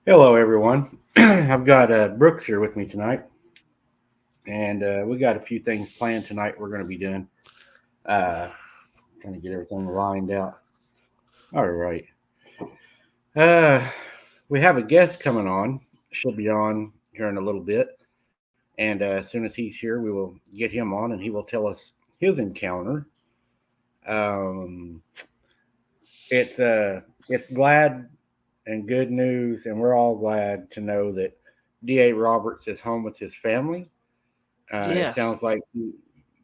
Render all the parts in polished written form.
Hello, everyone. I've got Brooks here with me tonight, and we got a few things planned tonight. We're going to be doing, uh, trying to get everything lined out. All right. Uh, we have a guest coming on. She'll be on here in a little bit, and as soon as he's here, we will get him on, and he will tell us his encounter. Um, it's glad and good news, and we're all glad to know that D.A. Roberts is home with his family. It Yes. sounds like he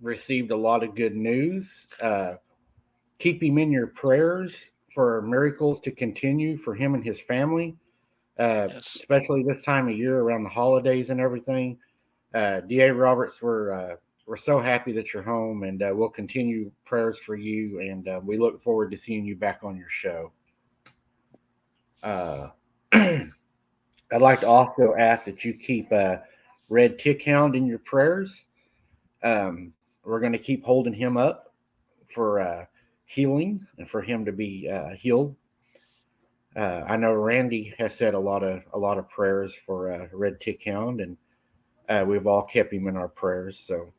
received a lot of good news. Uh, keep him in your prayers for miracles to continue for him and his family, Yes. especially this time of year around the holidays and everything. D.A. Roberts, we're so happy that you're home, and we'll continue prayers for you, and we look forward to seeing you back on your show. Uh, I'd like to also ask that you keep Red Tick Hound in your prayers. We're going to keep holding him up for healing and for him to be healed. I know Randy has said a lot of prayers for Red Tick Hound, and we've all kept him in our prayers. So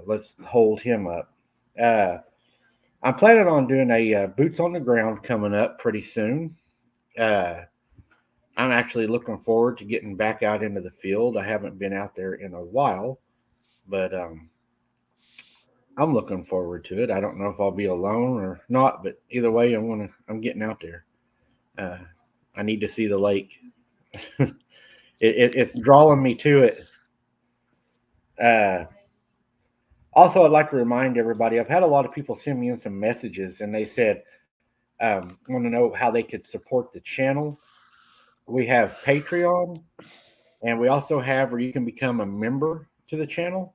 let's hold him up. Uh, I'm planning on doing a boots on the ground coming up pretty soon. Uh, I'm actually looking forward to getting back out into the field. I haven't been out there in a while, but I'm looking forward to it. I don't know if I'll be alone or not, but either way, I'm getting out there. Uh, I need to see the lake. It's drawing me to it. Uh, Also, I'd like to remind everybody. I've had a lot of people send me in some messages, and they said want to know how they could support the channel. We have Patreon, and we also have where you can become a member to the channel.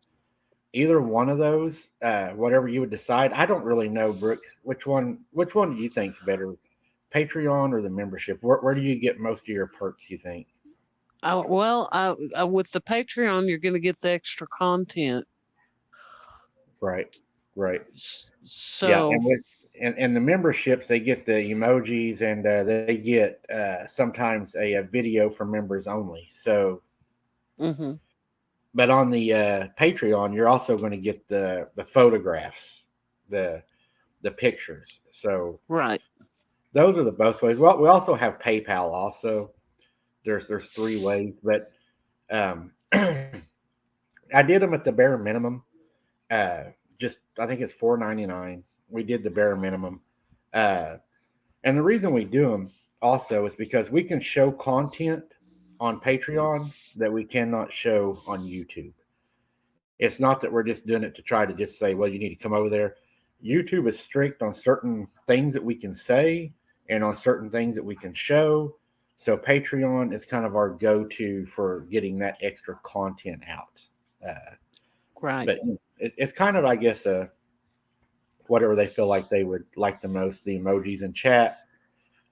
Either one of those, whatever you would decide. I don't really know, Brooks. Which one do you think's better, Patreon or the membership? Where do you get most of your perks? You think? With the Patreon, you're going to get the extra content. Right, right. Yeah, So, and the memberships, they get the emojis, and they get sometimes a video for members only. So, hmm but on the Patreon, you're also going to get the photographs, the the pictures. So right. those are the best ways. Well, we also have PayPal. Also, there's three ways, but I did them at the bare minimum. Uh, just I think it's $4.99. We did the bare minimum, uh, and the reason we do them also is because we can show content on Patreon that we cannot show on YouTube. It's not that we're just doing it to try to just say, well, you need to come over there. YouTube is strict on certain things that we can say and on certain things that we can show. So Patreon is kind of our go-to for getting that extra content out. Uh, Right. but it's kind of, I guess, whatever they feel like they would like the most, the emojis in chat.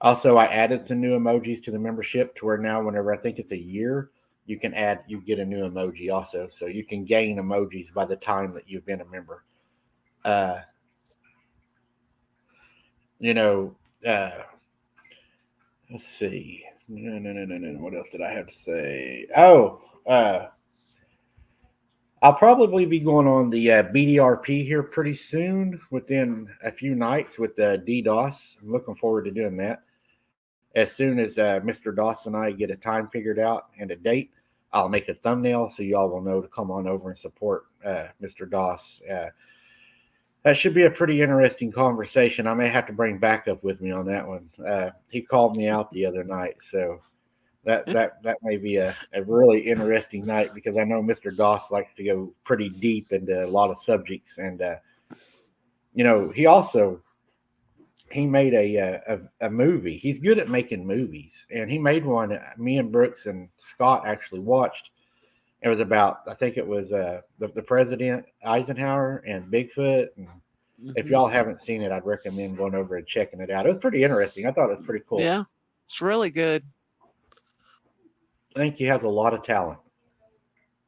Also, I added some new emojis to the membership to where now, whenever I think it's a year, you get a new emoji also. So you can gain emojis by the time that you've been a member. Uh, you know, uh, let's see. No, no, no, no, no. What else did I have to say? Oh, uh, I'll probably be going on the BDRP here pretty soon, within a few nights with DDoS. I'm looking forward to doing that. As soon as Mr. Doss and I get a time figured out and a date, I'll make a thumbnail so y'all will know to come on over and support Mr. Doss. That should be a pretty interesting conversation. I may have to bring backup with me on that one. He called me out the other night, so that may be a really interesting night because I know Mr. Doss likes to go pretty deep into a lot of subjects, and he also he made a movie. He's good at making movies, and he made one. Me and Brooks and Scott actually watched. It was about, I think it was the president Eisenhower and Bigfoot. And if hmm y'all haven't seen it, I'd recommend going over and checking it out. It was pretty interesting. I thought it was pretty cool. Yeah. It's really good. I think he has a lot of talent.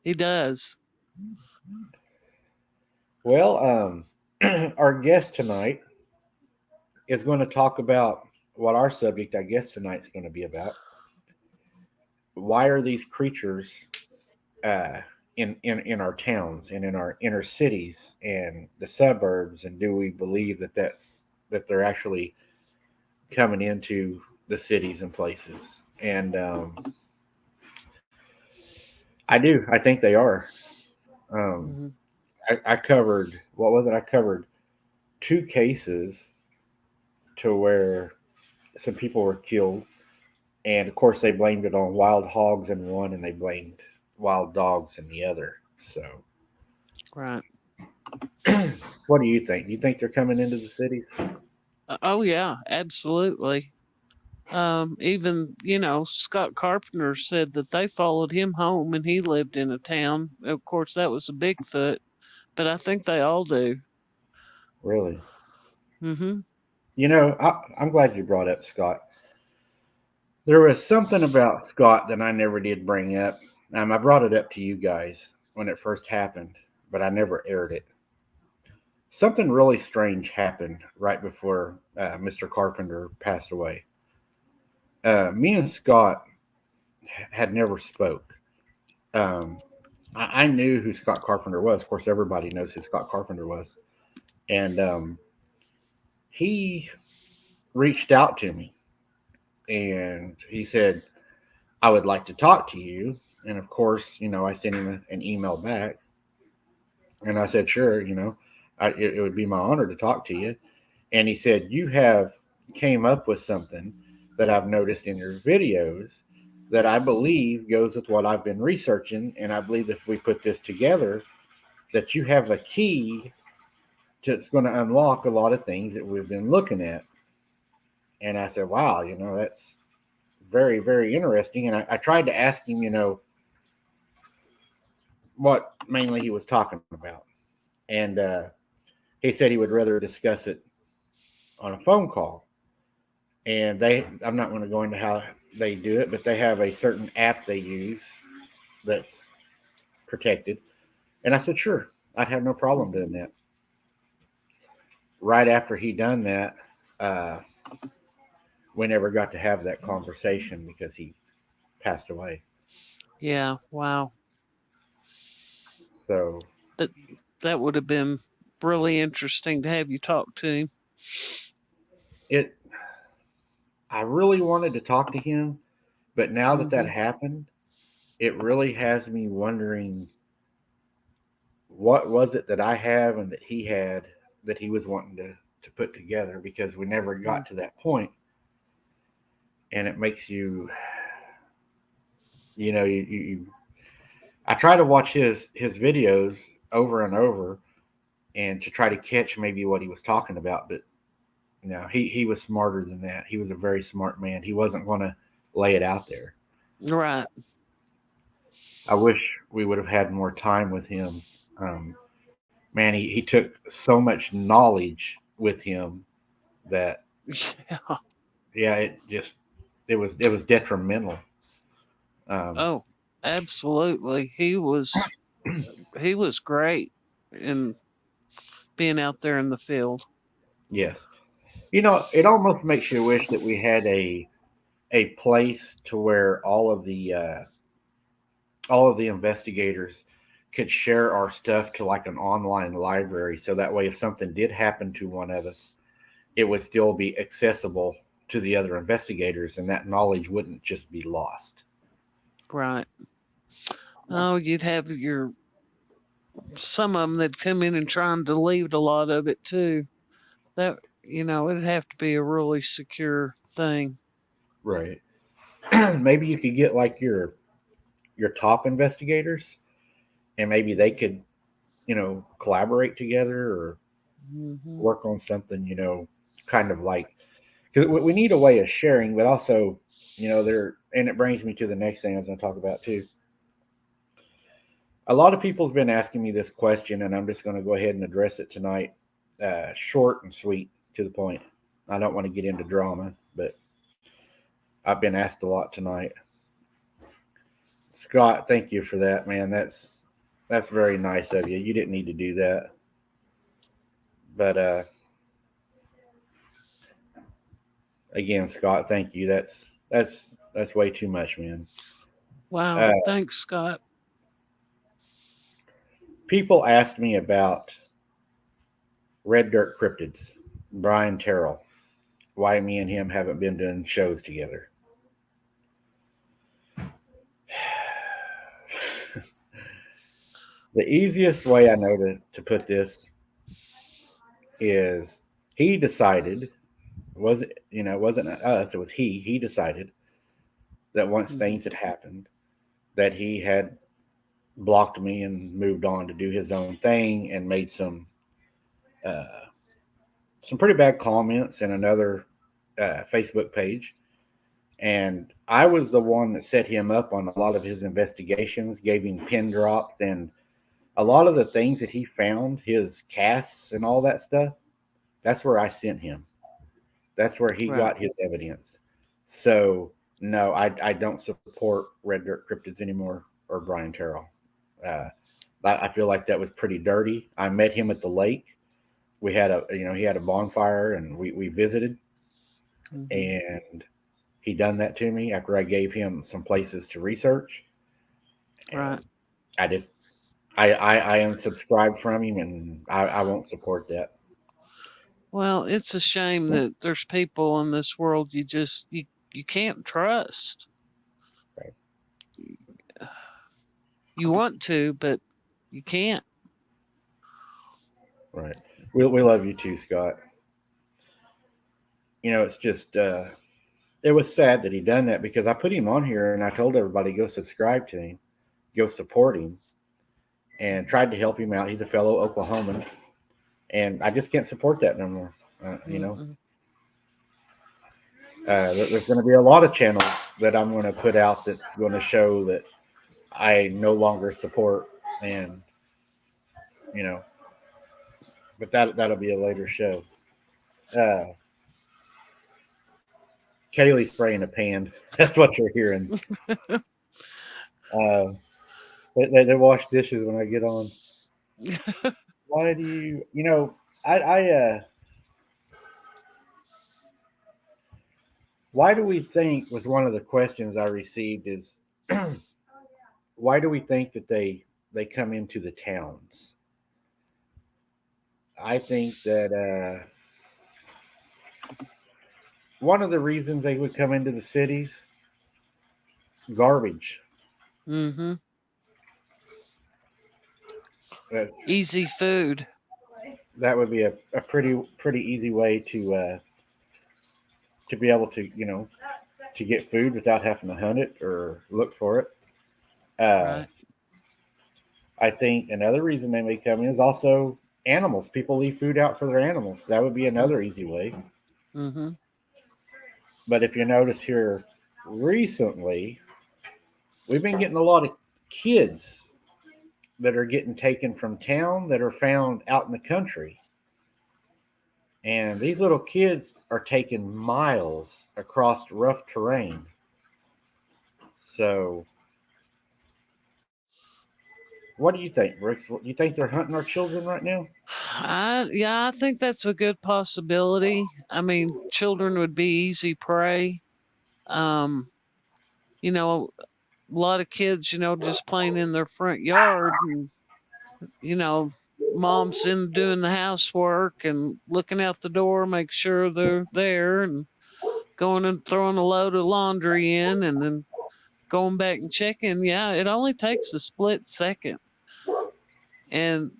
He does. Well, our guest tonight is going to talk about what our subject, I guess, tonight's going to be about. why are these creatures uh, in our towns and in our inner cities and the suburbs, and do we believe that they're actually coming into the cities and places? And I do. I think they are. Um, Hmm. I covered, what was it? I covered two cases to where some people were killed, and of course they blamed it on wild hogs in one, and they blamed wild dogs in the other. So, Right. what do you think? Do you think they're coming into the cities? Oh yeah, absolutely. Even, Scott Carpenter said that they followed him home and he lived in a town. Of course, that was a Bigfoot, but I think they all do. Really? Hmm. I'm glad you brought up Scott. There was something about Scott that I never did bring up. I brought it up to you guys when it first happened, but I never aired it. Something really strange happened right before Mr. Carpenter passed away. Me and Scott had never spoke. Um, I knew who Scott Carpenter was. Of course, everybody knows who Scott Carpenter was. And he reached out to me and he said, I would like to talk to you. And of course, I sent him an email back and I said, sure, it would be my honor to talk to you. And he said, you have came up with something that I've noticed in your videos that I believe goes with what I've been researching. And I believe if we put this together, that you have a key that's going to unlock a lot of things that we've been looking at. And I said, wow, that's very, very interesting. And I tried to ask him, what mainly he was talking about. And he said he would rather discuss it on a phone call. And I'm not going to go into how they do it, but they have a certain app they use that's protected. And I said, sure, I'd have no problem Hmm. doing that. Right after he done that, uh, we never got to have that conversation because he passed away. Yeah. Wow. So That that would have been really interesting to have you talk to him. it, I really wanted to talk to him, but now that that Hmm. happened, it really has me wondering what was it that I have and that he had that he was wanting to put together, because we never got to that point. And it makes you, you I try to watch his videos over and over and to try to catch maybe what he was talking about, but he was smarter than that. He was a very smart man. He wasn't going to lay it out there. Right. I wish we would have had more time with him. Man, he took so much knowledge with him that, Yeah. yeah, it was detrimental. Um, Oh, absolutely. He was great in being out there in the field. yes, it almost makes you wish that we had a place to where all of the investigators could share our stuff to like an online library, so that way if something did happen to one of us, it would still be accessible to the other investigators, and that knowledge wouldn't just be lost. Right. Oh, you'd have your some of them that come in and try and delete a lot of it too. That it'd have to be a really secure thing. Right. Maybe you could get like your top investigators, and maybe they could, collaborate together or Hmm. work on something, kind of like, because we need a way of sharing, but also, there. And it brings me to the next thing I was going to talk about too. A lot of people's been asking me this question, and I'm just going to go ahead and address it tonight. Short and sweet, to the point. I don't want to get into drama, but I've been asked a lot tonight. Scott, thank you for that, man. That's very nice of you. You didn't need to do that, but again, Scott, thank you. That's way too much, man. Wow. Uh, Thanks, Scott. People asked me about Red Dirt Cryptids, Brian Terrell, why me and him haven't been doing shows together. The easiest way I know to put this is he decided, was it, it wasn't us, it was he decided that once Hmm. things had happened, that he had blocked me and moved on to do his own thing and made uh, some pretty bad comments in another Facebook page. And I was the one that set him up on a lot of his investigations, gave him pin drops and a lot of the things that he found, his casts and all that stuff. That's where I sent him. That's where he Right. got his evidence. So no, I don't support Red Dirt Cryptids anymore or Brian Terrell. Uh, I feel like that was pretty dirty. I met him at the lake. We had he had a bonfire and we visited, Hmm. and he done that to me after I gave him some places to research, and Right. I just I unsubscribed from him, and I won't support that. Well, it's a shame that there's people in this world you can't trust. Right, You want to, but you can't. right. We love you too, Scott. It's just it was sad that he done that because I put him on here and I told everybody go subscribe to him, go support him, and tried to help him out. He's a fellow Oklahoman, and I just can't support that no more. Mm-mm. There's going to be a lot of channels that I'm going to put out that's going to show that I no longer support, and you know, but that'll be a later show. Uh, Kaylee spraying a pan. That's what you're hearing. Uh, they wash dishes when I get on. Why do you? I why do we think was one of the questions I received is why do we think that they come into the towns? I think that one of the reasons they would come into the cities, garbage. Mm-hmm. That Easy food. that would be a pretty easy way to be able to to get food without having to hunt it or look for it. Uh, Right. I think another reason they may come in is also animals. People leave food out for their animals. That would be another easy way. Mm-hmm. But if you notice here recently, we've been getting a lot of kids that are getting taken from town that are found out in the country. And these little kids are taking miles across rough terrain. So, what do you think, Brooks? Do you think they're hunting our children right now? Yeah, I think that's a good possibility. I mean, children would be easy prey. Um, you know, a lot of kids, just playing in their front yard and, you know, mom's in doing the housework and looking out the door, make sure they're there and going and throwing a load of laundry in and then going back and checking. Yeah, it only takes a split second and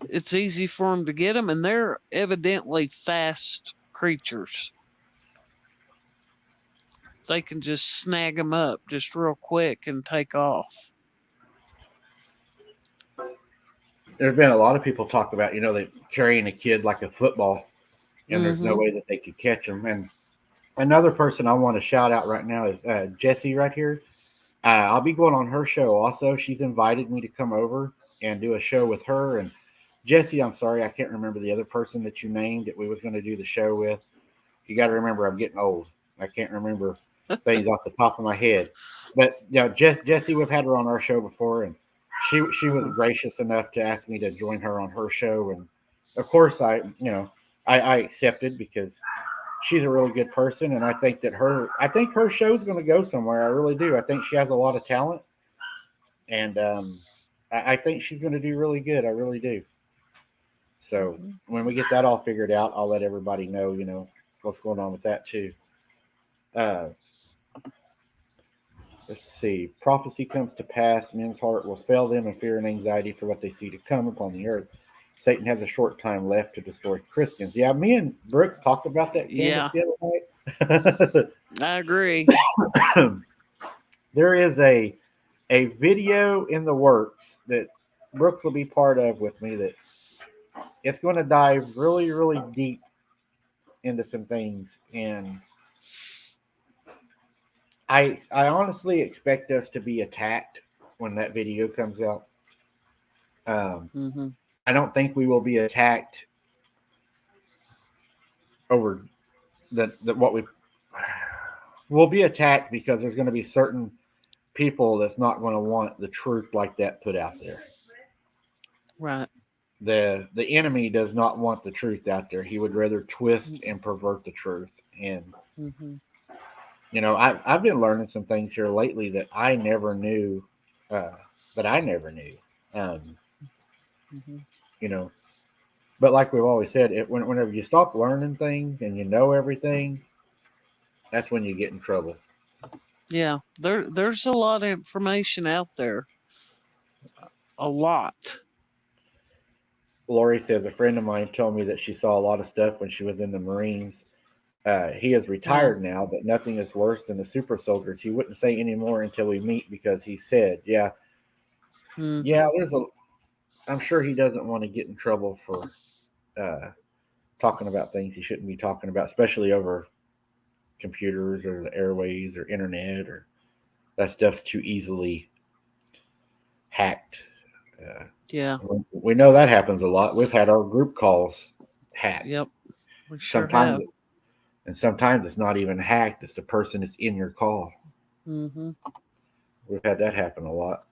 it's easy for them to get them. And they're evidently fast creatures. They can just snag them up just real quick and take off. There's been a lot of people talk about, they carrying a kid like a football, and there's no Mm-hmm. way that they could catch them. And another person I want to shout out right now is Jessie right here. I'll be going on her show also. She's invited me to come over and do a show with her. And Jesse, I'm sorry, I can't remember the other person that you named that we was going to do the show with. You got to remember, I'm getting old. I can't remember things off the top of my head. But Jesse, we've had her on our show before, and she was Uh-huh. gracious enough to ask me to join her on her show. And of course, I accepted because she's a really good person, and I think her show's going to go somewhere. I really do. I think she has a lot of talent, and I think she's going to do really good. I really do. So Hmm. when we get that all figured out, I'll let everybody know, what's going on with that too. Uh, let's see. Prophecy comes to pass. Men's heart will fail them in fear and anxiety for what they see to come upon the earth. Satan has a short time left to destroy Christians. Yeah, me and Brooks talked about that, Candace, Yeah, the other I agree. night. There is a video in the works that Brooks will be part of with me that it's going to dive really, really deep into some things, and I honestly expect us to be attacked when that video comes out. Um, Hmm. I don't think we will be attacked over the what we will be attacked because there's going to be certain people that's not going to want the truth like that put out there. Right. The enemy does not want the truth out there. He would rather twist and pervert the truth. And Mm-hmm. I've been learning some things here lately that I never knew. Uh, that I never knew. Um, Hmm. you know, but like we've always said, whenever you stop learning things and you know everything, that's when you get in trouble. Yeah, there's a lot of information out there. A lot. Lori says a friend of mine told me that she saw a lot of stuff when she was in the Marines. He is Yeah. retired now, but nothing is worse than the super soldiers. He wouldn't say any more until we meet because he said, "Yeah, Hmm. yeah." I'm sure he doesn't want to get in trouble for uh, talking about things he shouldn't be talking about, especially over computers or the airways or internet or that stuff's too easily hacked. Uh, Yeah. we know that happens a lot. We've had our group calls hacked. Yep. We sure Sometimes, have. and sometimes it's not even hacked. It's the person that's in your call. Hmm. We've had that happen a lot.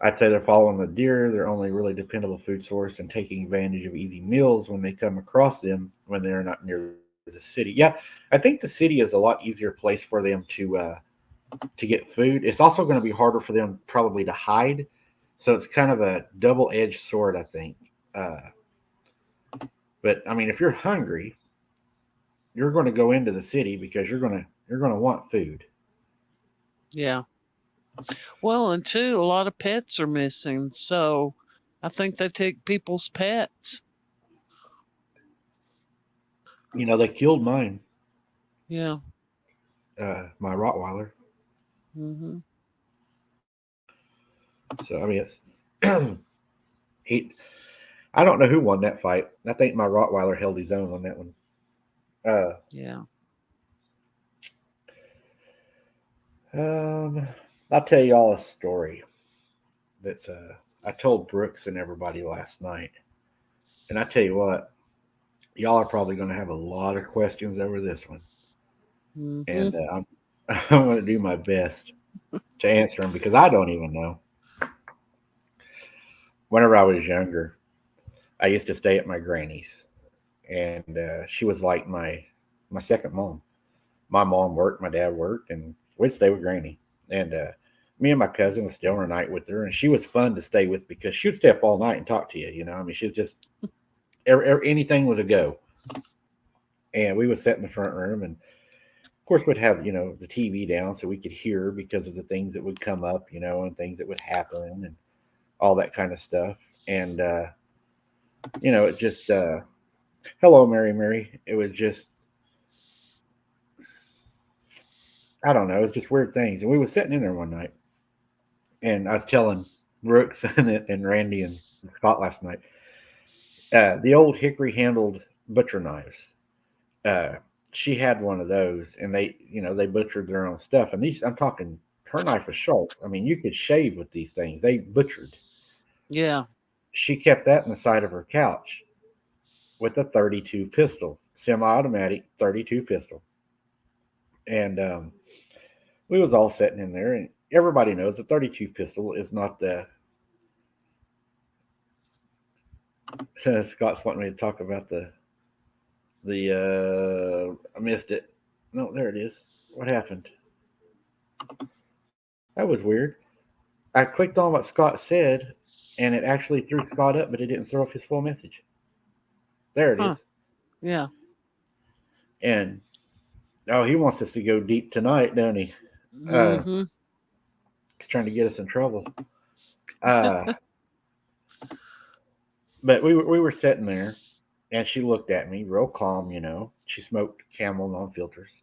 I'd say they're following the deer. They're only really dependable food source and taking advantage of easy meals when they come across them when they're not near the city. Yeah, I think the city is a lot easier place for them to get food. It's also going to be harder for them probably to hide. So it's kind of a double edged sword, I think. Uh, but I mean, if you're hungry, you're going to go into the city because you're going to want food. Yeah. Well, and two, a lot of pets are missing, so I think they take people's pets. They killed mine, Yeah. my Rottweiler. Hmm. So I mean, it's he. I don't know who won that fight. I think my Rottweiler held his own on that one. Uh, Yeah. um, I'll tell y'all a story that's I told Brooks and everybody last night, and I tell you what, y'all are probably going to have a lot of questions over this one, Hmm. and I'm going to do my best to answer them because I don't even know. Whenever I was younger, I used to stay at my granny's, and she was like my second mom. My mom worked, my dad worked, and we'd stay with Granny. And me and my cousin would stay overnight with her, and she was fun to stay with because she would stay up all night and talk to you. I mean, she was just anything was a go. And we would sit in the front room, and of course, we'd have the TV down so we could hear because of the things that would come up, and things that would happen, and all that kind of stuff. And it just hello, Mary, Mary. It was just I don't know, it was just weird things. And we was sitting in there one night, and I was telling Brooks and Randy and Scott last night, the old hickory handled butcher knives. Uh, she had one of those, and they butchered their own stuff. And these, I'm talking, her knife was sharp. I mean, you could shave with these things. They butchered. Yeah. She kept that in the side of her couch with a 32 pistol, semi-automatic 32 pistol, and we was all sitting in there, and everybody knows the 32 pistol is not the Scott's wanting me to talk about the I missed it. No, there it is. What happened? That was weird. I clicked on what Scott said, and it actually threw Scott up, but it didn't throw up his full message. There it Huh. is. Yeah. And oh, he wants us to go deep tonight, don't he? Uh, Mm-hmm. he's trying to get us in trouble. Uh, but we were sitting there, and she looked at me real calm. She smoked Camel non filters,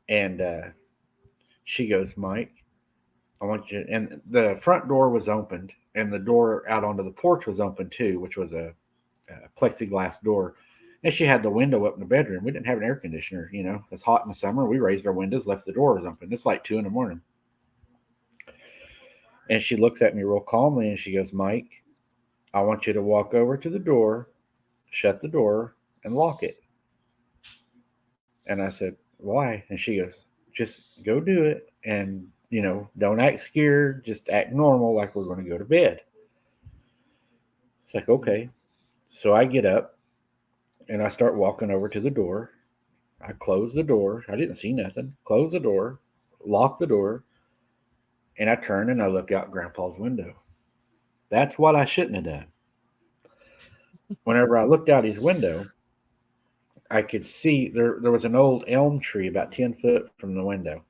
and she goes, "Mike, I want you." And the front door was opened, and the door out onto the porch was open too, which was a plexiglass door. And she had the window up in the bedroom. We didn't have an air conditioner. It's hot in the summer. We raised our windows, left the doors open. It's like 2 in the morning. And she looks at me real calmly and she goes, "Mike, I want you to walk over to the door, shut the door, and lock it." And I said, "Why?" And she goes, "Just go do it. And, don't act scared. Just act normal like we're going to go to bed." It's like, okay. So I get up and I start walking over to the door. I close the door. I didn't see nothing. Close the door, lock the door, and I turn and I look out Grandpa's window. That's what I shouldn't have done. Whenever I looked out his window, I could see there was an old elm tree about 10 foot from the window,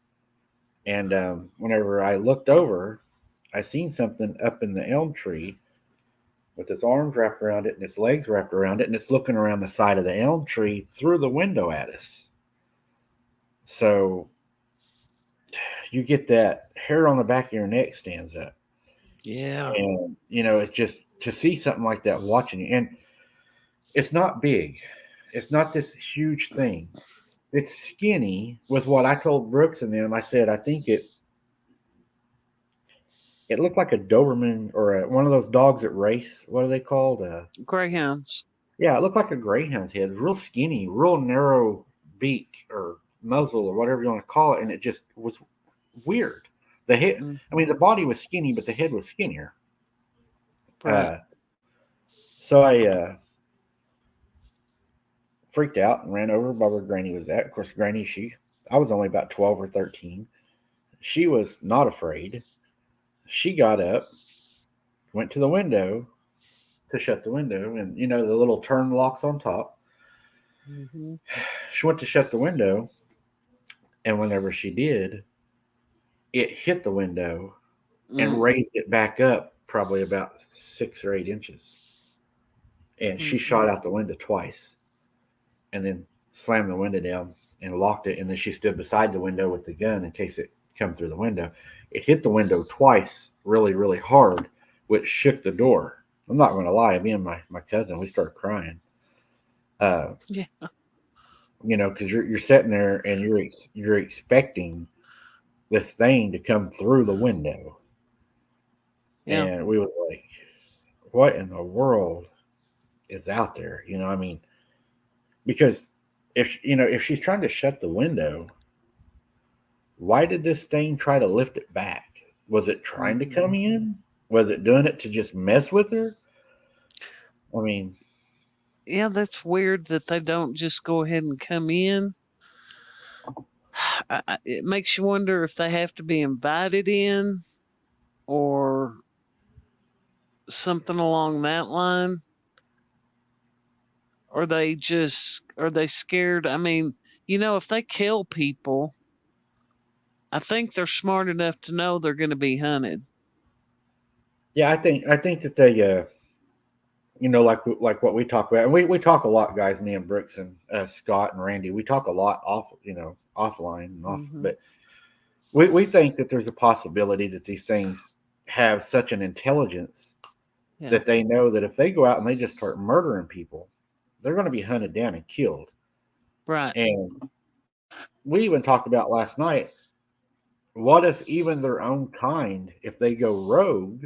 and whenever I looked over, I seen something up in the elm tree with its arms wrapped around it and its legs wrapped around it, and it's looking around the side of the elm tree through the window at us. So you get that hair on the back of your neck stands up, Yeah. and it's just to see something like that watching you, and it's not big, it's not this huge thing. It's skinny. With what I told Brooks and them, I said I think it looked like a Doberman or one of those dogs that race. What are they called? Greyhounds. Yeah, it looked like a greyhound's head. It was real skinny, real narrow beak or muzzle or whatever you want to call it, and it just was weird. The head, I Mm-hmm. mean, the body was skinny, but the head was skinnier. Right. Uh, so I freaked out and ran over by where Granny was at. Of course, Granny, I was only about 12 or 13. She was not afraid. She got up, went to the window to shut the window, and the little turn locks on top. Mm-hmm. She went to shut the window, and whenever she did, it hit the window and Mm-hmm. raised it back up probably about 6 or 8 inches. And she shot out the window twice and then slammed the window down and locked it. And then she stood beside the window with the gun in case it come through the window. It hit the window twice really, really hard, which shook the door. I'm not going to lie. Me and my cousin, we started crying. Uh, Yeah. because you're sitting there and you're expecting this thing to come through the window, Yeah. and we was like, "What in the world is out there?" I mean, because if she's trying to shut the window, why did this thing try to lift it back? Was it trying to Mm-hmm. come in? Was it doing it to just mess with her? I mean, Yeah, that's weird that they don't just go ahead and come in. It makes you wonder if they have to be invited in or something along that line. Or they just are they scared? I mean, if they kill people, I think they're smart enough to know they're going to be hunted. yeah, I think that they like what we talk about, and we talk a lot, guys. Me and Brooks and Scott and Randy, we talk a lot offline and off, Hmm. but we think that there's a possibility that these things have such an intelligence Yeah. that they know that if they go out and they just start murdering people, they're going to be hunted down and killed. Right. And we even talked about last night, what if even their own kind, if they go rogue,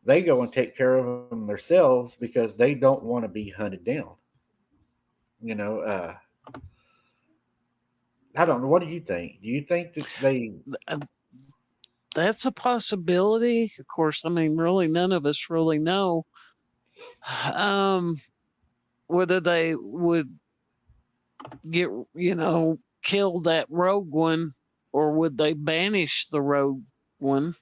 they go and take care of them themselves because they don't want to be hunted down. You know, uh, I don't know. What do you think? Do you think that they? Uh, That's a possibility. Of course, I mean, really, none of us really know um, whether they would. get, kill that rogue one, or would they banish the rogue one?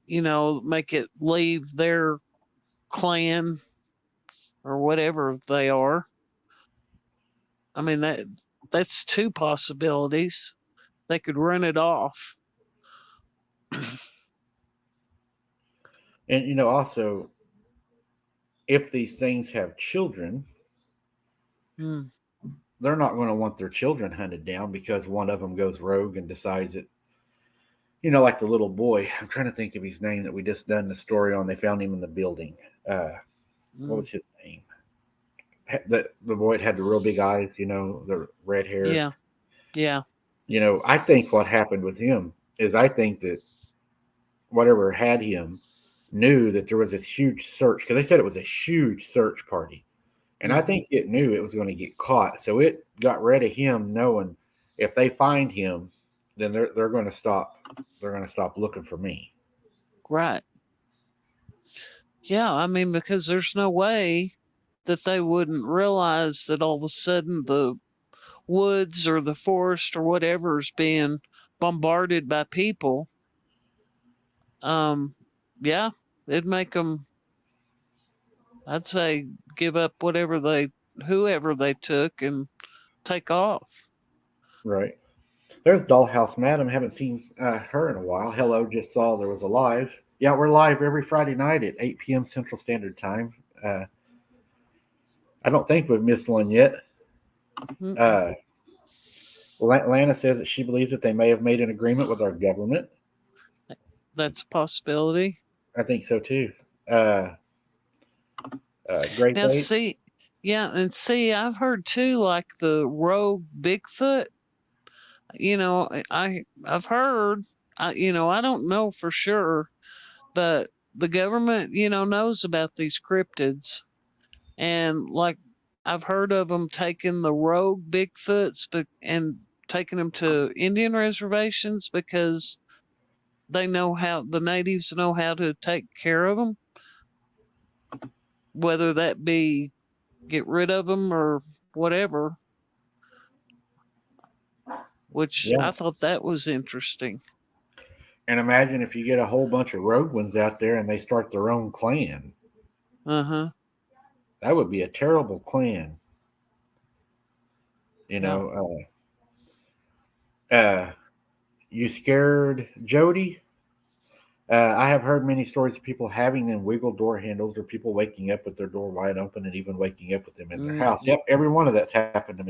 Make it leave their clan or whatever they are. I mean, that's two possibilities. They could run it off. And also, if these things have children, Hmm. they're not going to want their children hunted down because one of them goes rogue and decides that, like the little boy. I'm trying to think of his name that we just done the story on. They found him in the building. Uh, what Hmm. was his name? The boy that had the real big eyes, the red hair. Yeah. Yeah. I think what happened with him is I think that whatever had him knew that there was this huge search because they said it was a huge search party. And I Hmm. think it knew it was going to get caught. So it got rid of him knowing if they find him, then they're going to stop. They're going to stop looking for me. Right. Yeah. I mean, because there's no way that they wouldn't realize that all of a sudden the woods or the forest or whatever is being bombarded by people. Um, yeah, it'd make them, I'd say, give up whoever they took and take off. Right. There's Dollhouse Madam. Haven't seen her in a while. Hello, just saw there was a live. Yeah, we're live every Friday night at 8 p.m. Central Standard Time. Uh, I don't think we've missed one yet. Mm-mm. Uh, Lana says that she believes that they may have made an agreement with our government. That's a possibility. I think so too. Uh, Great Now, Date. see, I've heard too, like the rogue Bigfoot. I've heard. I don't know for sure, but the government, knows about these cryptids, and like I've heard of them taking the rogue Bigfoots, and taking them to Indian reservations because the natives know how to take care of them, whether that be get rid of them or whatever. Which Yeah. I thought that was interesting. And imagine if you get a whole bunch of rogue ones out there and they start their own clan. Uh huh. That would be a terrible clan. You Yeah. know, you scared Jody? I have heard many stories of people having them wiggle door handles or people waking up with their door wide open and even waking up with them in their house. Mm-mm. Yep, every one of that's happened to me.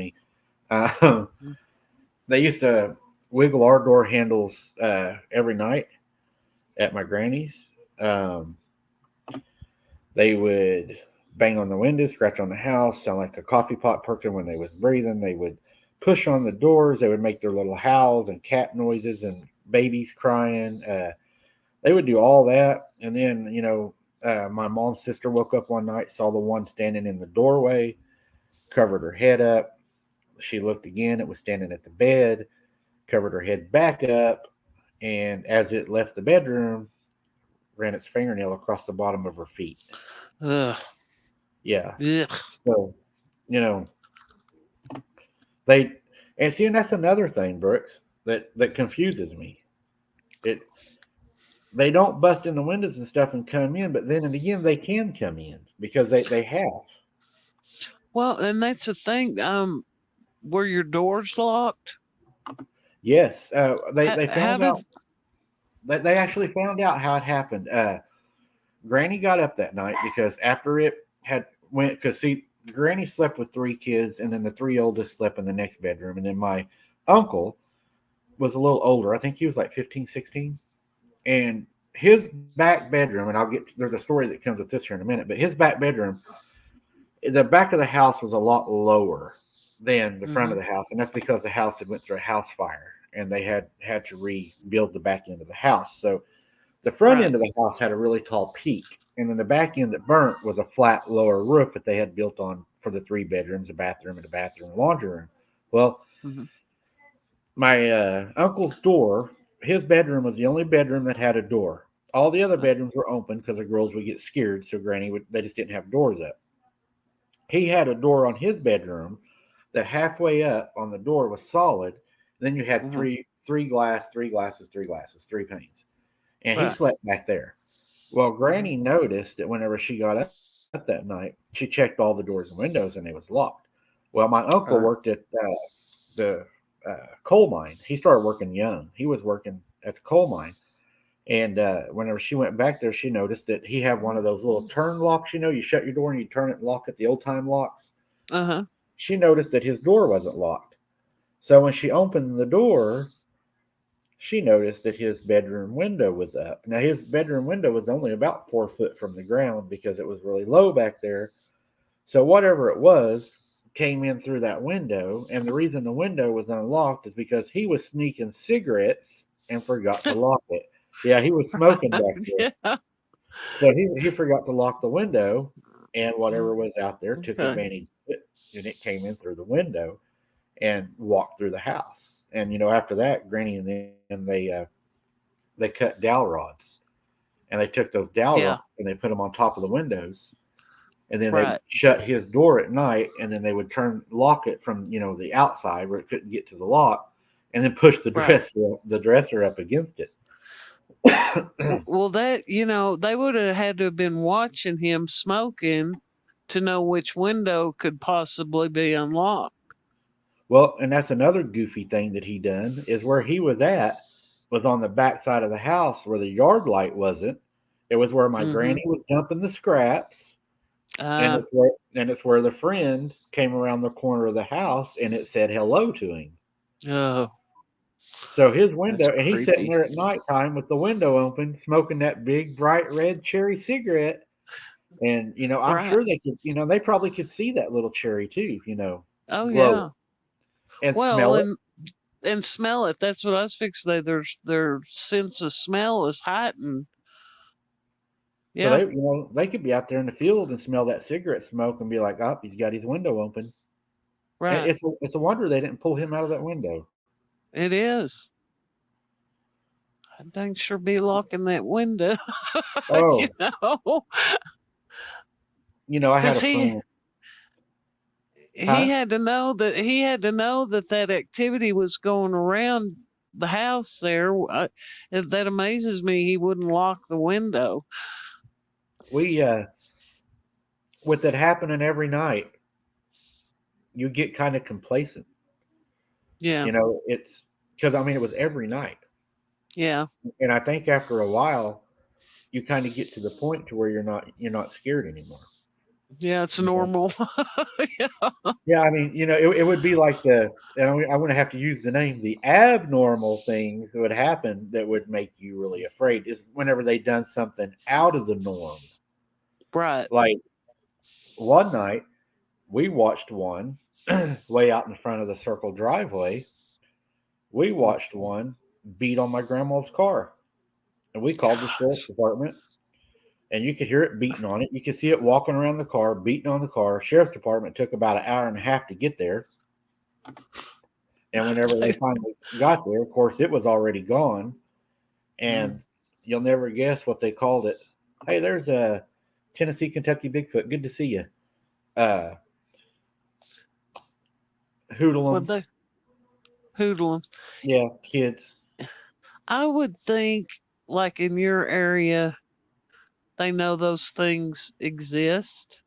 Uh, they used to wiggle our door handles every night at my granny's. Um, they would bang on the windows, scratch on the house, sound like a coffee pot perking when they was breathing. They would push on the doors. They would make their little howls and cat noises and babies crying. They would do all that, and then my mom's sister woke up one night, saw the one standing in the doorway, covered her head up. She looked again; it was standing at the bed, covered her head back up, and as it left the bedroom, ran its fingernail across the bottom of her feet. Ugh. Yeah. Ugh. So, you know, they and see, and that's another thing, Brooks, that confuses me. It They don't bust in the windows and stuff and come in, but then and again they can come in because they have. Well, and that's the thing. Were your doors locked? Yes, they How found did? out that they actually found out how it happened. Granny got up that night because after it had went because see Granny slept with three kids and then the three oldest slept in the next bedroom and then my uncle was a little older. I think he was like 15, 16, and his back bedroom, and there's a story that comes with this here in a minute, but his back bedroom, the back of the house was a lot lower than the front Mm-hmm. of the house, and that's because the house had went through a house fire and they had to rebuild the back end of the house. So the front Right. end of the house had a really tall peak, and then the back end that burnt was a flat lower roof that they had built on for the three bedrooms, a bathroom, and a bathroom and laundry room. Well, Mm-hmm. my uncle's door, his bedroom was the only bedroom that had a door. All the other bedrooms were open because the girls would get scared, so Granny would they just didn't have doors up. He had a door on his bedroom that halfway up on the door was solid. Then you had Mhm. three glasses, three panes, and he Right. slept back there. Well, Mhm. Granny noticed that whenever she got up that night, she checked all the doors and windows, and they was locked. Well, my uncle worked Right. at the coal mine. He started working young. He was working at the coal mine, and whenever she went back there, she noticed that he had one of those little turn locks. You shut your door and you turn it and lock it, the old time locks. Uh-huh. She noticed that his door wasn't locked. So when she opened the door, she noticed that his bedroom window was up. Now, his bedroom window was only about 4 foot from the ground because it was really low back there. So, whatever it was came in through that window. And the reason the window was unlocked is because he was sneaking cigarettes and forgot to lock it. Yeah, he was smoking back there. Yeah. So, he forgot to lock the window, and Mm. whatever was out there took Okay. advantage of it. And it came in through the window and walked through the house. And after that, Granny and them they cut dowel rods, and they took those dowel rods Yeah. and they put them on top of the windows, and then they would Right. shut his door at night, and then they would lock it from the outside where it couldn't get to the lock, and then push Right. the dresser up against it. Well, that they would have had to have been watching him smoking to know which window could possibly be unlocked. Well, and that's another goofy thing that he done is where he was at was on the back side of the house where the yard light wasn't. It was where my Mm-hmm. granny was dumping the scraps, and Uh, it's where the friend came around the corner of the house and it said hello to him. oh, So his that's window, and he's sitting creepy. there at nighttime with the window open, smoking that big bright red cherry cigarette. And I'm Right. sure they could, they probably could see that little cherry too, Oh glowing yeah. and Well, smell it. and smell it. That's what I was fixing to say. Their sense of smell is heightened. So Yeah. they could be out there in the field and smell that cigarette smoke and be like, "Oh, he's got his window open." And Right. it's a wonder they didn't pull him out of that window. It is. I think sure be locking that window. you Oh, know, I had because a friend, he huh? had to know that that activity was going around the house there. That amazes me. He wouldn't lock the window. We with it happening every night, you get kind of complacent. Yeah. It's because I mean it was every night, Yeah. and I think after a while you kind of get to the point to where you're not scared anymore. Yeah. It's You know? normal. yeah. Yeah, I mean, it would be like and I'm going to have to use the name, the abnormal things that would happen that would make you really afraid is whenever they done something out of the norm. Right. Like one night, we watched one way out in front of the circle driveway. We watched one beat on my grandma's car, and we called the sheriff's Gosh. department, and you could hear it beating on it. You could see it walking around the car, beating on the car. Sheriff's department took about an hour and a half to get there. And whenever they finally got there, of course, it was already gone. Mm. And you'll never guess what they called it. Hey, there's a Tennessee, Kentucky Bigfoot. Good to see you. Uh, Would they hoodlums. hoodlum? Yeah, kids. I would think, like in your area, they know those things exist.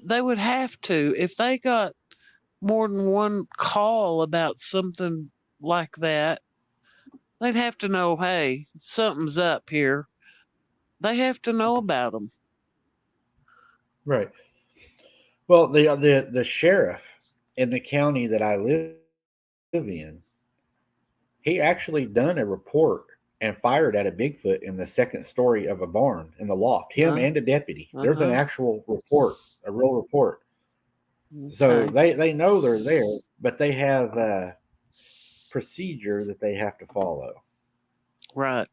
They would have to. If they got more than one call about something like that, they'd have to know, hey, something's up here. They have to know about them. Right. Well, the sheriff in the county that I live in, he actually done a report and fired at a Bigfoot in the second story of a barn in the loft. Him and a Uh, deputy. There's an uh-huh. actual report, a real report. So Okay. they know they're there, but they have a procedure that they have to follow. Right.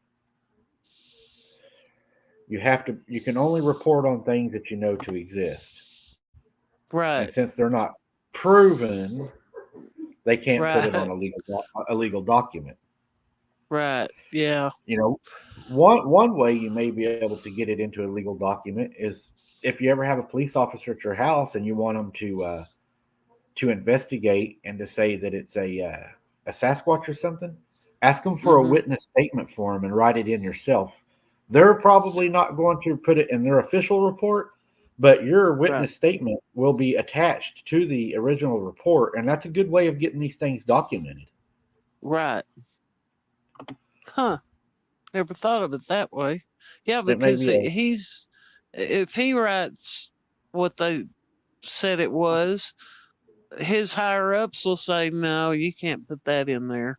You can only report on things that you know to exist. And Right. since they're not proven, they can't put it on Right. a legal document. Right. Yeah. You know, one way you may be able to get it into a legal document is if you ever have a police officer at your house and you want them to investigate and to say that it's a Sasquatch or something, ask them for a Mm-hmm. witness statement for them and write it in yourself. They're probably not going to put it in their official report, but your Right. witness statement will be attached to the original report, and that's a good way of getting these things documented. Right. Huh. Never thought of it that way. Yeah, It may because be a he's if he writes what they said it was, his higher ups will say, "No, you can't put that in there."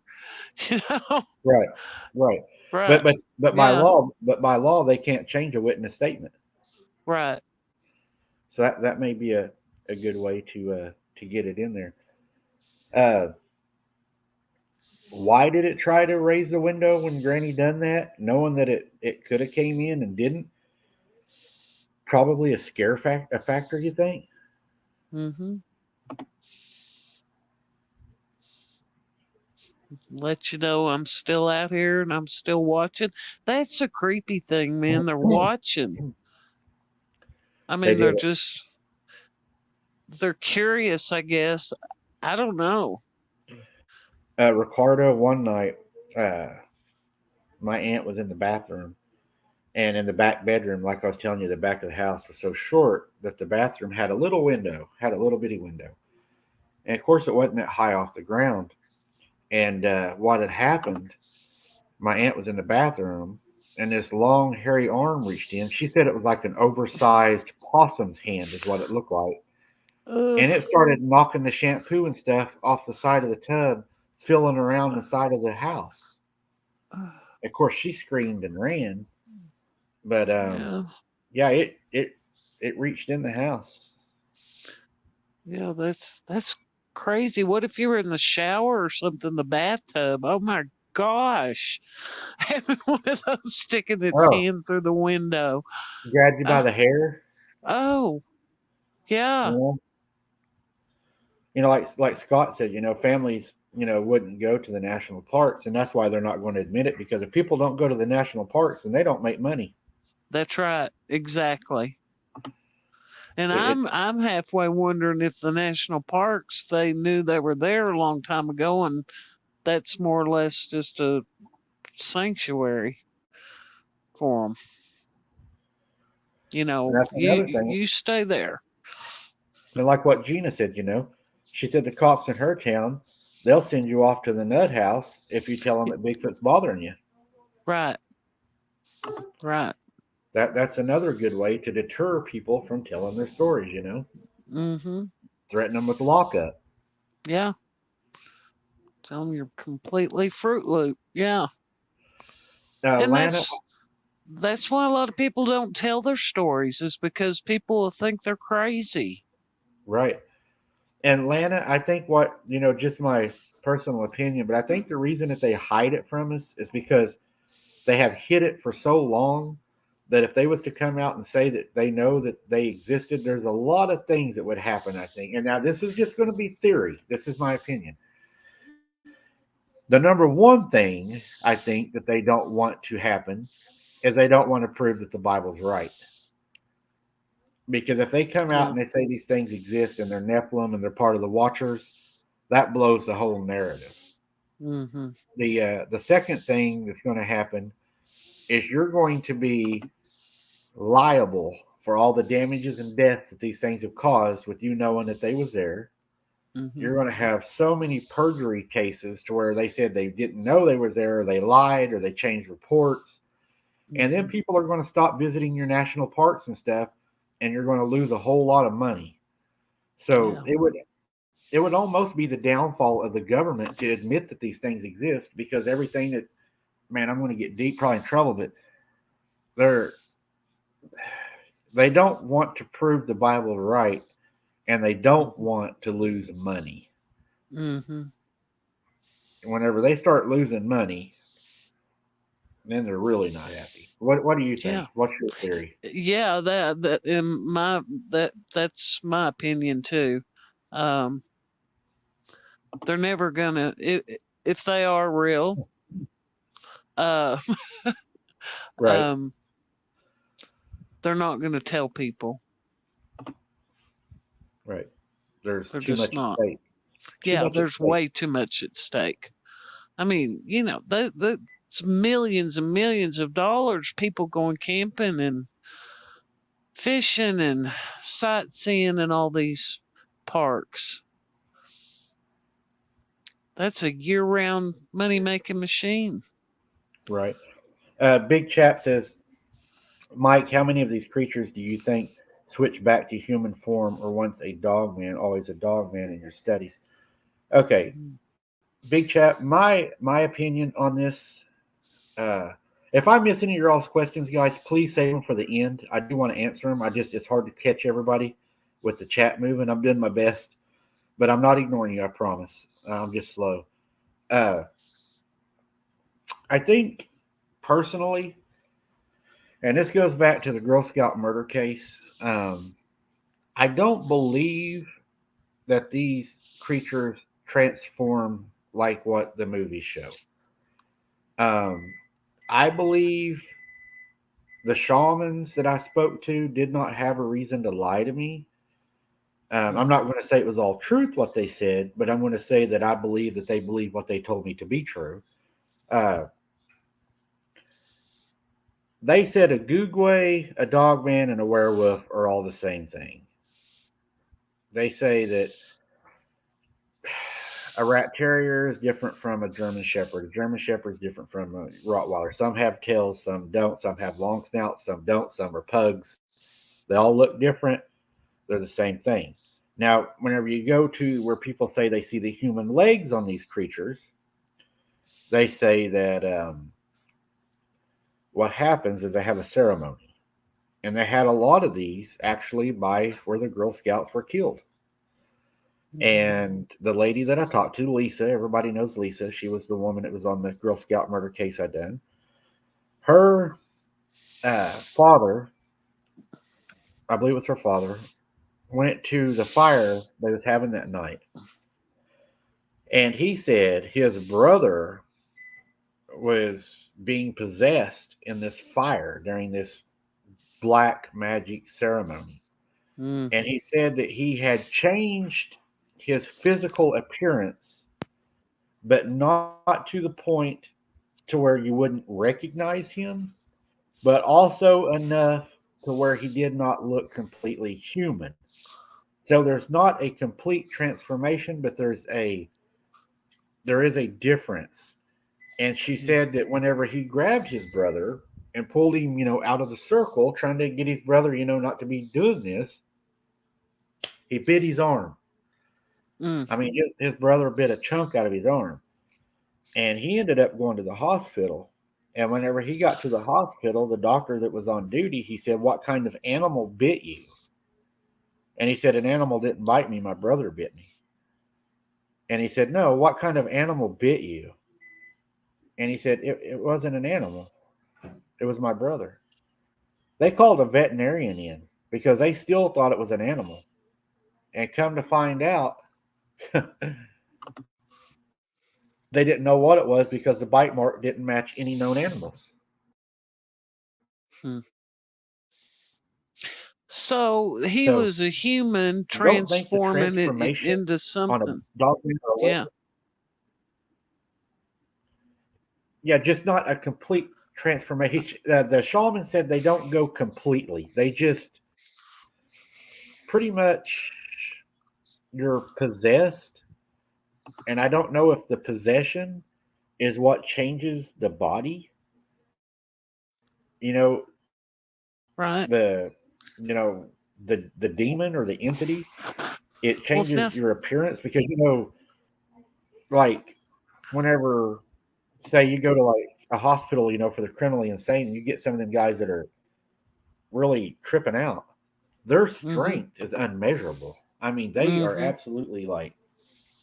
You know? right, right. Right. Yeah. But by law, they can't change a witness statement. Right. So that may be a good way to get it in there. Uh, why did it try to raise the window when Granny done that, knowing that it could have came in and didn't? Probably a factor. You think? Mm-hmm. Let you know I'm still out here and I'm still watching. That's a creepy thing, man. They're watching. I They mean, did they're it. just they're curious, I guess. I don't know. Ricardo, one night, uh, my aunt was in the bathroom, and in the back bedroom, like I was telling you, the back of the house was so short that the bathroom had a little window, had a little bitty window, and of course, it wasn't that high off the ground. And what had happened, my aunt was in the bathroom, and this long, hairy arm reached in. She said it was like an oversized possum's hand, is what it looked like. Uh, And it started knocking the shampoo and stuff off the side of the tub, filling around the side of the house. Of course, she screamed and ran, but yeah. yeah, it reached in the house. Yeah, that's crazy. What if you were in the shower or something, the bathtub? Oh my gosh. Having one of those sticking its Oh, hand through the window. grabbed you by Uh, the hair, oh, you yeah. know. Like Scott said, families, wouldn't go to the national parks, and that's why they're not going to admit it because if people don't go to the national parks, then they don't make money. That's right. Exactly. And It, I'm halfway wondering if the national parks they knew they were there a long time ago and that's more or less just a sanctuary for them. and that's You another thing. you stay there. And like what Gina said, she said the cops in her town, they'll send you off to the nut house if you tell them that Bigfoot's bothering you. Right. Right. That's another good way to deter people from telling their stories. Mhm. Threaten them with lockup. Yeah. Tell them you're completely Fruit Loop. Yeah. And Lana, that's why a lot of people don't tell their stories is because people will think they're crazy. right? And Lana, I think just my personal opinion, but I think the reason that they hide it from us is because they have hid it for so long that if they was to come out and say that they know that they existed, there's a lot of things that would happen, I think. And now this is just going to be theory. This is my opinion. The number one thing I think that they don't want to happen is they don't want to prove that the Bible's right. Because if they come out Yeah. and they say these things exist and they're Nephilim and they're part of the Watchers, that blows the whole narrative. Mhm. The second thing that's going to happen is you're going to be liable for all the damages and deaths that these things have caused with you knowing that they was there. Mhm. You're going to have so many perjury cases to where they said they didn't know they were there, or they lied, or they changed reports, and then Mhm. people are going to stop visiting your national parks and stuff, and you're going to lose a whole lot of money. So Yeah. it would almost be the downfall of the government to admit that these things exist because everything that, man, I'm going to get deep, probably in trouble, but they're they don't want to prove the Bible right, and they don't Mhm. want to lose money. Mhm. Whenever they start losing money, then they're really not happy. What do you Yeah. think? What's your theory? Yeah, that in my that's my opinion too. Um they're never gonna if they are real, uh Right. They're not going to tell people. Right. There's They're too just much at not. stake. Too Yeah, much at there's stake. way too much at stake. I mean, it's millions and millions of dollars. People going camping and fishing and sightseeing in all these parks. That's a year-round money-making machine. Right. Big Chap says, Mike, how many of these creatures do you think switch back to human form or once a dog man, always a dog man in your studies? Okay, Mhm. Big Chap, my opinion on this. Uh, if I miss any of your all's questions, guys, please save them for the end. I do want to answer them. It's hard to catch everybody with the chat moving. I'm doing my best, but I'm not ignoring you. I promise. I'm just slow. Uh, I think personally, and this goes back to the Girl Scout murder case. I don't believe that these creatures transform like what the movies show. Um, I believe the shamans that I spoke to did not have a reason to lie to me. I'm not Mhm. going to say it was all truth what they said, but I'm going to say that I believe that they believe what they told me to be true. Uh, they said a Googway, a dogman, and a werewolf are all the same thing. They say that a rat terrier is different from a German Shepherd. A German Shepherd is different from a Rottweiler. Some have tails, some don't. Some have long snouts, some don't. Some are pugs. They all look different. They're the same thing. Now, whenever you go to where people say they see the human legs on these creatures, they say that what happens is they have a ceremony. And they had a lot of these actually by where the Girl Scouts were killed. Mhm. And the lady that I talked to, Lisa, everybody knows Lisa. She was the woman that was on the Girl Scout murder case I done. Her father, I believe it was her father, went to the fire they was having that night. And he said his brother was being possessed in this fire during this black magic ceremony. Mm. And he said that he had changed his physical appearance, but not to the point to where you wouldn't recognize him, but also enough to where he did not look completely human. So there's not a complete transformation, but there is a difference. And she Mm. said that whenever he grabbed his brother and pulled him, out of the circle, trying to get his brother, not to be doing this, he bit his arm. Mm. I mean, his brother bit a chunk out of his arm, and he ended up going to the hospital. And whenever he got to the hospital, the doctor that was on duty, he said, "What kind of animal bit you?" And he said, "An animal didn't bite me. My brother bit me." And he said, "No, what kind of animal bit you?" And he said, it wasn't an animal. It was my brother. They called a veterinarian in because they still thought it was an animal. And come to find out, they didn't know what it was because the bite mark didn't match any known animals. Hmm. So he So was a human I don't think the transforming it transformation into on a something. dog or a Yeah. werewolf, yeah, just not a complete transformation. The shaman said they don't go completely. They just pretty much you're possessed, and I don't know if the possession is what changes the body. You know, Right. the demon or the entity. It Well, now. changes your appearance because like whenever say you go to like a hospital, for the criminally insane, and you get some of them guys that are really tripping out. Their Mhm. strength is unmeasurable. I mean, they are Mhm. absolutely like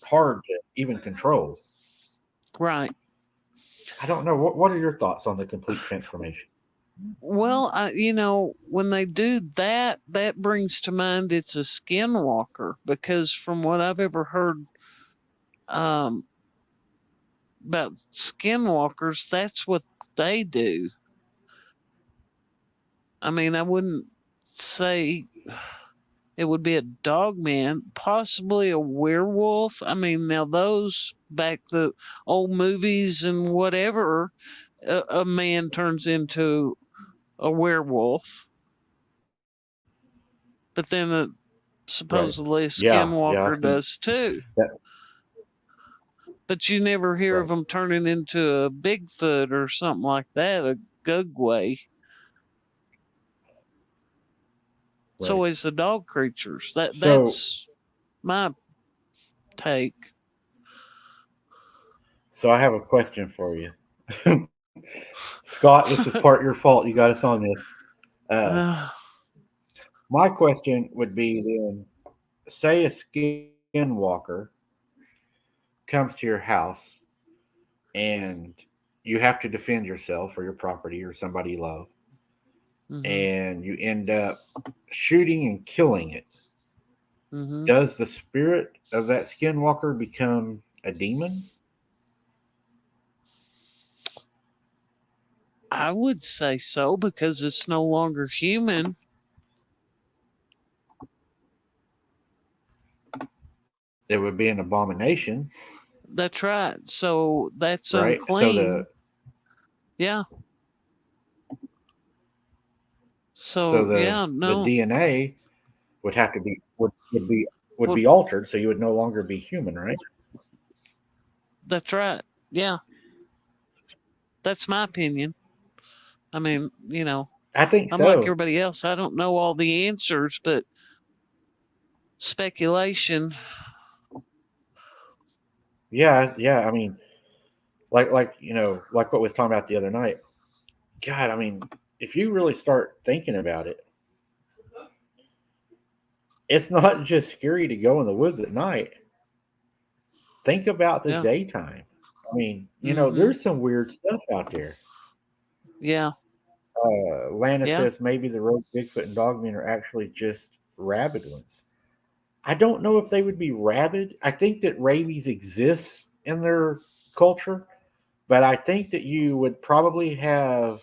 hard to even control. Right. I don't know. What are your thoughts on the complete transformation? Well, when they do that, that brings to mind it's a skinwalker because from what I've ever heard um, about skinwalkers, that's what they do. I mean, I wouldn't say it would be a dog man, possibly a werewolf. I mean, now those back the old movies and whatever, a man turns into a werewolf, but then Right. supposedly a Yeah, skinwalker I've seen does too. that. But you never hear of Right. them turning into a Bigfoot or something like that, a Gugway. It's Right. always the dog creatures. So That's my take. so I have a question for you. Scott, this is part your fault. You got us on this. Uh, my question would be then, say a skinwalker comes to your house and you have to defend yourself or your property or somebody you love, hmm and you end up shooting and killing it. hmm Does the spirit of that skinwalker become a demon? I would say so because it's no longer human. It would be an abomination, That's right. So that's right? So the unclean. Yeah. so So the yeah, the no. DNA would have to be would Well, be altered, so you would no longer be human, right? that's right. Yeah, that's my opinion. I mean, I think I'm like so. everybody else. I don't know all the answers, but speculation. Yeah, yeah. I mean, like what we was talking about the other night. God, I mean, if you really start thinking about it, it's not just scary to go in the woods at night. Think about the Yeah. daytime. I mean, Mhm. there's some weird stuff out there. Yeah. Lana Yeah. says maybe the rogue Bigfoot and Dogmen are actually just rabid ones. I don't know if they would be rabid. I think that rabies exists in their culture, but I think that you would probably have,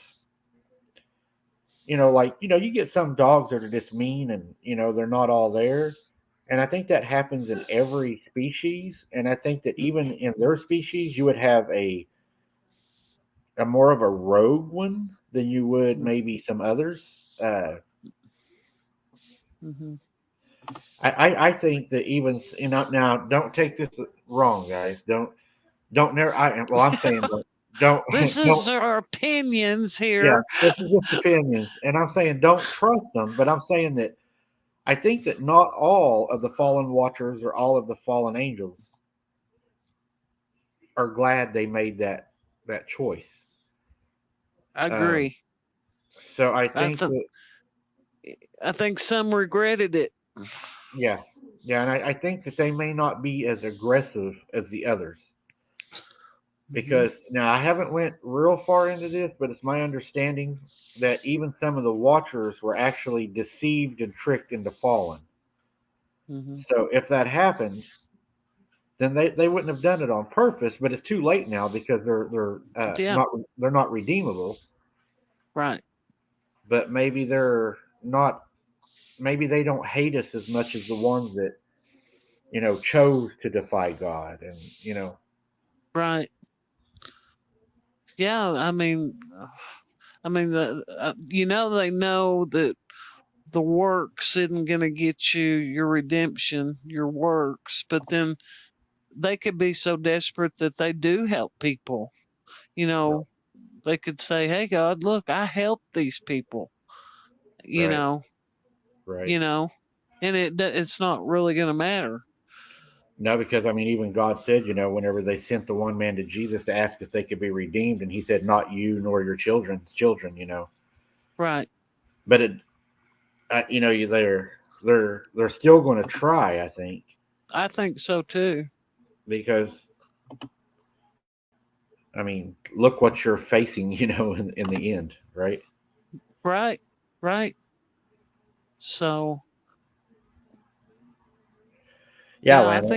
you get some dogs that are just mean and, they're not all there. And I think that happens in every species. And I think that Mm, even in their species, you would have a more of a rogue one than you would mm, maybe some others. mhm. I think that even now, don't take this wrong, guys. Don't never. Well, I'm saying don't This don't. is our opinions Yeah, here. this is just opinions, and I'm saying don't trust them. But I'm saying that I think that not all of the fallen watchers or all of the fallen angels are glad they made that choice. I Um, agree. so I I think th- that I think some regretted it. yeah, yeah, and I think that they may not be as aggressive as the others. Mhm. Because now I haven't went real far into this, but it's my understanding that even some of the watchers were actually deceived and tricked into falling. Mhm. So if that happened, then they wouldn't have done it on purpose. But it's too late now because Yeah. they're not redeemable. Right. But maybe they're not. Maybe they don't hate us as much as the ones that chose to defy God, and Right. Yeah. I mean, they know that the works isn't going to get you your redemption, your works, but then they could be so desperate that they do help people. You know, they could say, "Hey, God, look, I helped these people." You right, know, right. you know, and it's not really going to matter. No, because I mean, even God said, whenever they sent the one man to Jesus to ask if they could be redeemed, and he said, "Not you nor your children's children." Right. But they're still going to try, I think, I think so too. because I mean, look what you're facing, in the end, right? Right. Right. So, Yeah, yeah, Lana.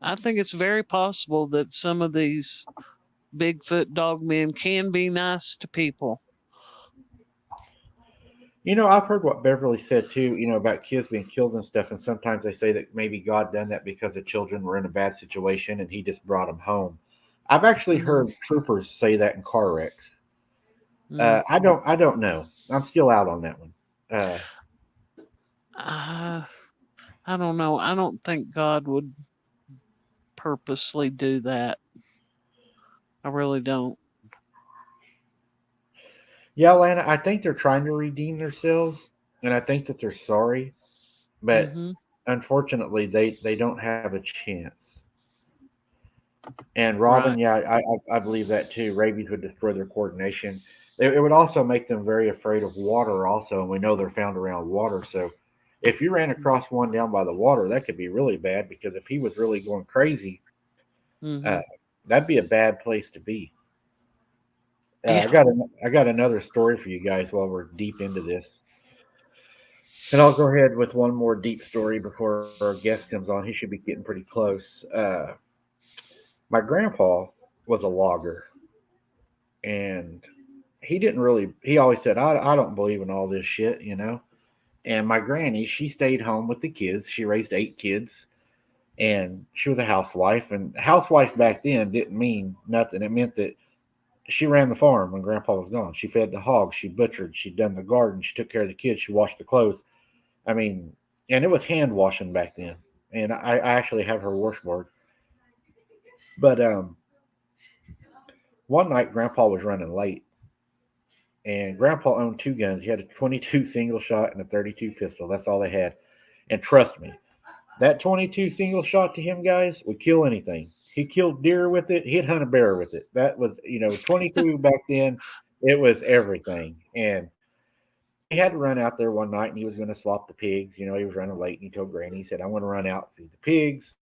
I think it's very possible that some of these Bigfoot dog men can be nice to people. I've heard what Beverly said too, about kids being killed and stuff, and sometimes they say that maybe God done that because the children were in a bad situation and he just brought them home. I've actually Mm, heard troopers say that in car wrecks. mm. I don't know. I'm still out on that one. Uh, I don't know. I don't think God would purposely do that. I really don't. Yeah, Lana, I think they're trying to redeem themselves, and I think that they're sorry, but Hmm. unfortunately, they don't have a chance. And Robin, Right. yeah, I believe that too. Rabies would destroy their coordination. It would also make them very afraid of water, also, and we know they're found around water. So, if you ran across one down by the water, that could be really bad because if he was really going crazy, Hmm. uh, that'd be a bad place to be. Yeah. I got another story for you guys while we're deep into this, and I'll go ahead with one more deep story before our guest comes on. He should be getting pretty close. My grandpa was a logger, and he didn't really. He always said, I don't believe in all this shit. And my granny, she stayed home with the kids. She raised 8 kids, and she was a housewife. And housewife back then didn't mean nothing. It meant that she ran the farm when Grandpa was gone. She fed the hogs, she butchered, she done the garden, she took care of the kids, she washed the clothes. I mean, and it was hand washing back then. And I actually have her washboard. But one night, Grandpa was running late, and Grandpa owned 2 guns. He had a 22 single shot and a 32 pistol. That's all they had. And trust me, that 22 single shot to him, guys, would kill anything. He killed deer with it. He'd hunt a bear with it. That was, 22 back then. It was everything. And he had to run out there one night and he was going to slop the pigs. He was running late and he told Granny, he said, I want to run out, feed the pigs.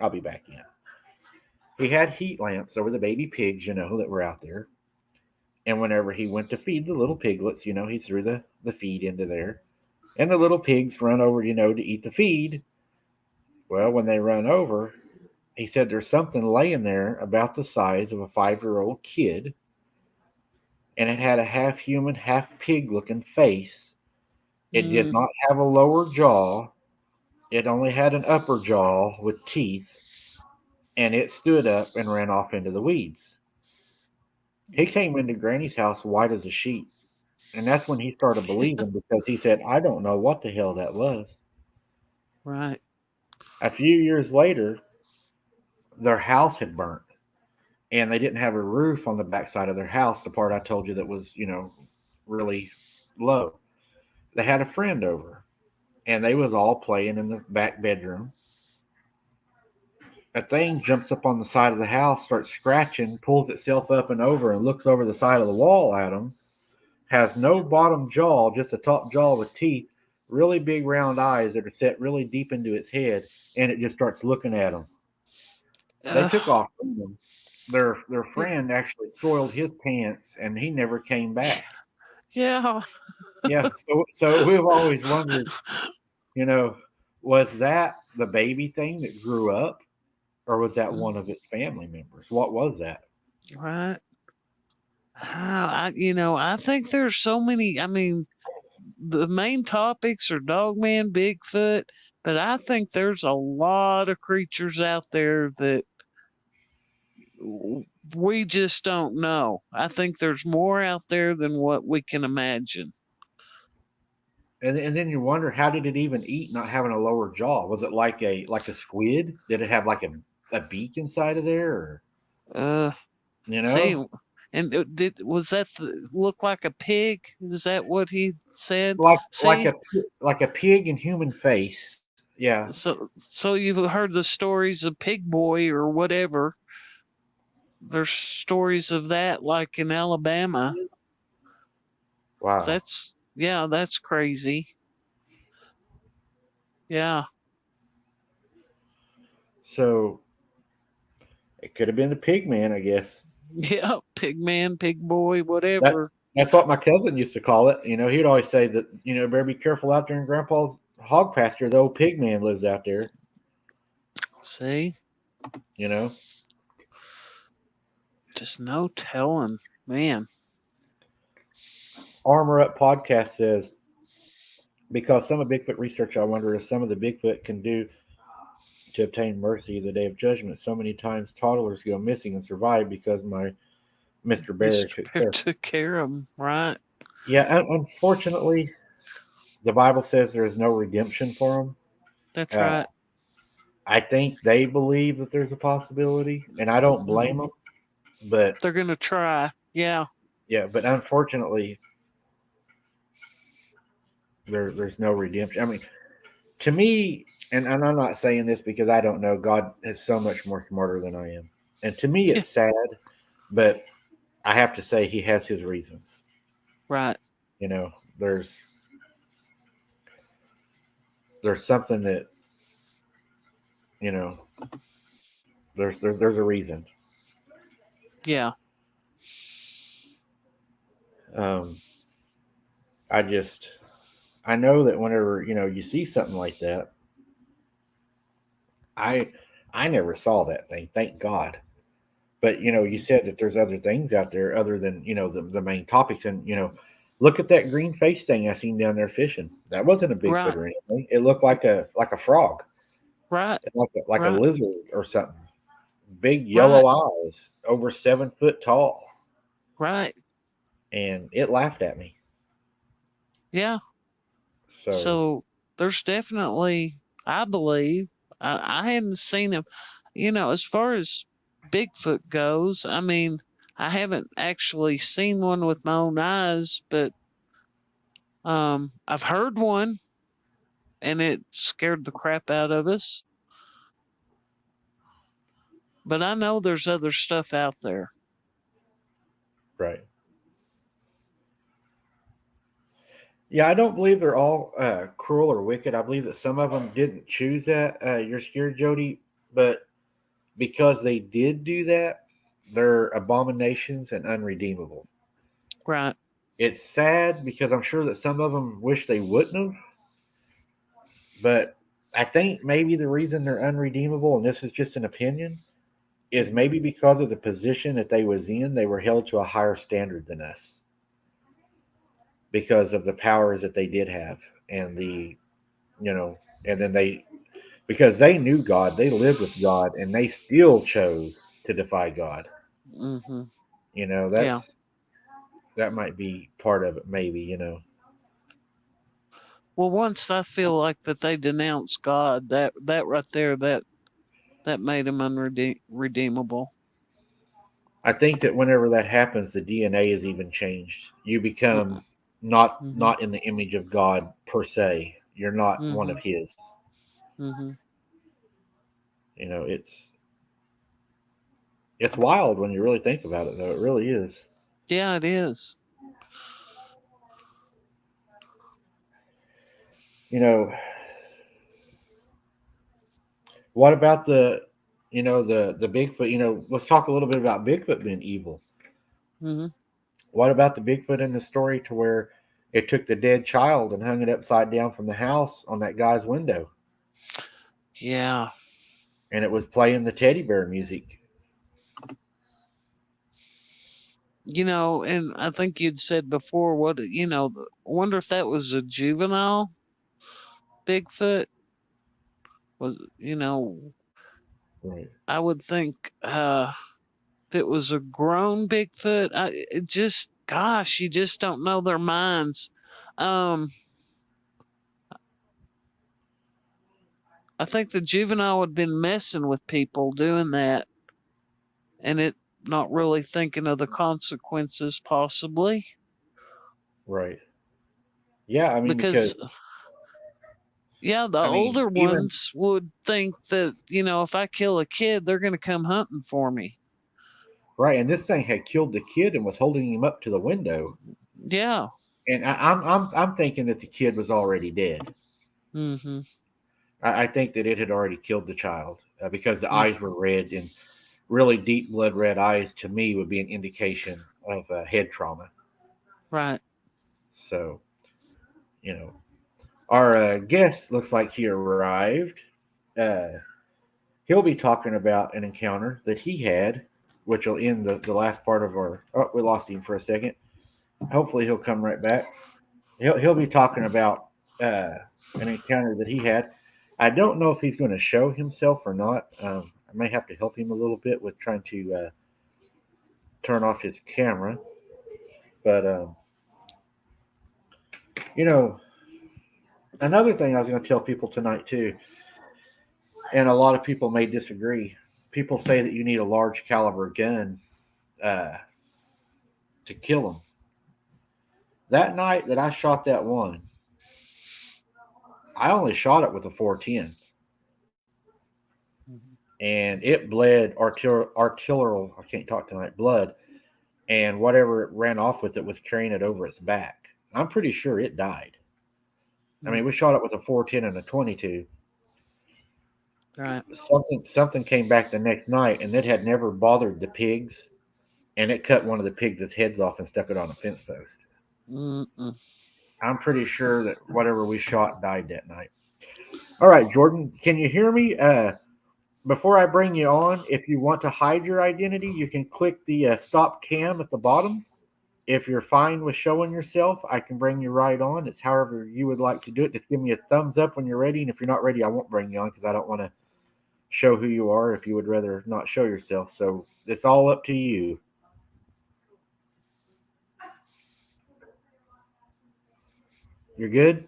I'll be back in. He had heat lamps over the baby pigs, that were out there. And whenever he went to feed the little piglets, he threw the feed into there. And the little pigs run over, to eat the feed. Well, when they run over, he said there's something laying there about the size of a 5-year-old kid, and it had a half human, half pig looking face. It did Mm. not have a lower jaw, it only had an upper jaw with teeth, and it stood up and ran off into the weeds. He came into Granny's house white as a sheet, and that's when he started believing because he said, I don't know what the hell that was. Right. A few years later, their house had burnt, and they didn't have a roof on the backside of their house, the part I told you that was, really low. They had a friend over, and they was all playing in the back bedroom. A thing jumps up on the side of the house, starts scratching, pulls itself up and over, and looks over the side of the wall at them. Has no bottom jaw, just a top jaw with teeth, really big round eyes that are set really deep into its head, and it just starts looking at them. They Uh, took off from them. Their friend actually soiled his pants, and he never came back. yeah. Yeah, so we've always wondered, you know, was that the baby thing that grew up, or was that Mm. one of its family members? What was that? Right. I think there's so many. I mean, the main topics are Dogman, Bigfoot, but I think there's a lot of creatures out there that we just don't know. I think there's more out there than what we can imagine. And then you wonder how did it even eat not having a lower jaw? Was it like a squid? Did it have like a beak inside of there, or Uh, you see, know, and did was that look like a pig? Is that what he said? like like See, a like a pig and human face? Yeah. so you've heard the stories of Pig Boy or whatever. There's stories of that, like in Alabama. Wow. That's crazy. Yeah, So it could have been the pig man, I guess. yeah, pig man, pig boy, whatever. That's what my cousin used to call it. He'd always say that, better be careful out there in Grandpa's hog pasture. The old pig man lives out there. See, You know, just no telling, man. Armor Up podcast says because some of Bigfoot research, I wonder if some of the Bigfoot can do to obtain mercy the day of judgment. So many times toddlers go missing and survive because my Mr. Bear Mr. took Bear care. took care of him, right? Yeah, unfortunately, the Bible says there is no redemption for them. That's Uh, right. I think they believe that there's a possibility, and I don't Hmm. blame them. But They're gonna try. Yeah. yeah, but unfortunately, there's no redemption. I mean, to me, and I'm not saying this because I don't know. God is so much more smarter than I am, and to me, Yeah. it's sad. But I have to say, He has His reasons. Right. You know, there's something that you know there's a reason. Yeah. Um, I just I know that whenever you see something like that, I I never saw that thing. Thank God. But you said that there's other things out there other than the main topics, and look at that green face thing I seen down there fishing. That wasn't a Bigfoot Right. or anything. It looked like a frog, Right. like a Right. lizard or something. Big Right. yellow eyes, over 7 foot tall, Right. and it laughed at me. Yeah. So So there's definitely, I believe, I hadn't seen him. As far as Bigfoot goes, I mean, I haven't actually seen one with my own eyes, but I've heard one and it scared the crap out of us. But I know there's other stuff out there. right, yeah, I don't believe they're all cruel or wicked. I believe that some of them didn't choose that. You're scared, Jody, but because they did do that, they're abominations and unredeemable. Right. It's sad because I'm sure that some of them wish they wouldn't have, but I think maybe the reason they're unredeemable, and this is just an opinion, is maybe because of the position that they was in, they were held to a higher standard than us because of the powers that they did have and you know, and then because they knew God, they lived with God, and they still chose to defy God. Hmm. You know, Yeah. that might be part of it, maybe. Well, once I feel like that they denounce God, that right there, that made them unredeemable. I think that whenever that happens, the DNA is even changed. You become Mm-hmm. not in the image of God per se. You're not one Mm-hmm. of His. Mm-hmm. It's wild when you really think about it, though. It really is. Yeah, it is. You know, what about the Bigfoot? Let's talk a little bit about Bigfoot being evil. Mm-hmm. What about the Bigfoot in the story to where it took the dead child and hung it upside down from the house on that guy's window, Yeah. and it was playing the teddy bear music? And I think you'd said before, wonder if that was a juvenile Bigfoot. Right. I would think if it was a grown Bigfoot, it just, gosh, you just don't know their minds. Um, I think the juvenile would have been messing with people doing that and it not really thinking of the consequences, possibly. Right. Yeah, I mean, Because, because yeah, the I mean, older even ones would think that, if I kill a kid, they're going to come hunting for me. right, and this thing had killed the kid and was holding him up to the window, Yeah. and I'm thinking that the kid was already dead. Mm-hmm. I think that it had already killed the child because the Mm, eyes were red, and really deep blood red eyes to me would be an indication of head trauma. right. So you know, our guest looks like he arrived. Uh, he'll be talking about an encounter that he had, which will end the last part of our. Oh, we lost him for a second. Hopefully, he'll come right back. He'll be talking about uh, an encounter that he had. I don't know if he's going to show himself or not. I may have to help him a little bit with trying to turn off his camera. But you know, another thing I was going to tell people tonight too, and a lot of people may disagree. People say that you need a large caliber gun uh, to kill them. That night that I shot that one, I only shot it with a 410, Mhm. and it bled arterial. I can't talk tonight. Blood, and whatever it ran off with, it was carrying it over its back. I'm pretty sure it died. I mean, Mm, we shot it with a 410 and a 22. right. Something came back the next night, and it had never bothered the pigs, and it cut one of the pigs' heads off and stuck it on a fence post. Mm-mm. I'm pretty sure that whatever we shot died that night. All right, Jordan, can you hear me? Before I bring you on, if you want to hide your identity, you can click the stop cam at the bottom. If you're fine with showing yourself, I can bring you right on. It's however you would like to do it. Just give me a thumbs up when you're ready, and if you're not ready, I won't bring you on because I don't want to show who you are if you would rather not show yourself. So it's all up to you. You're good?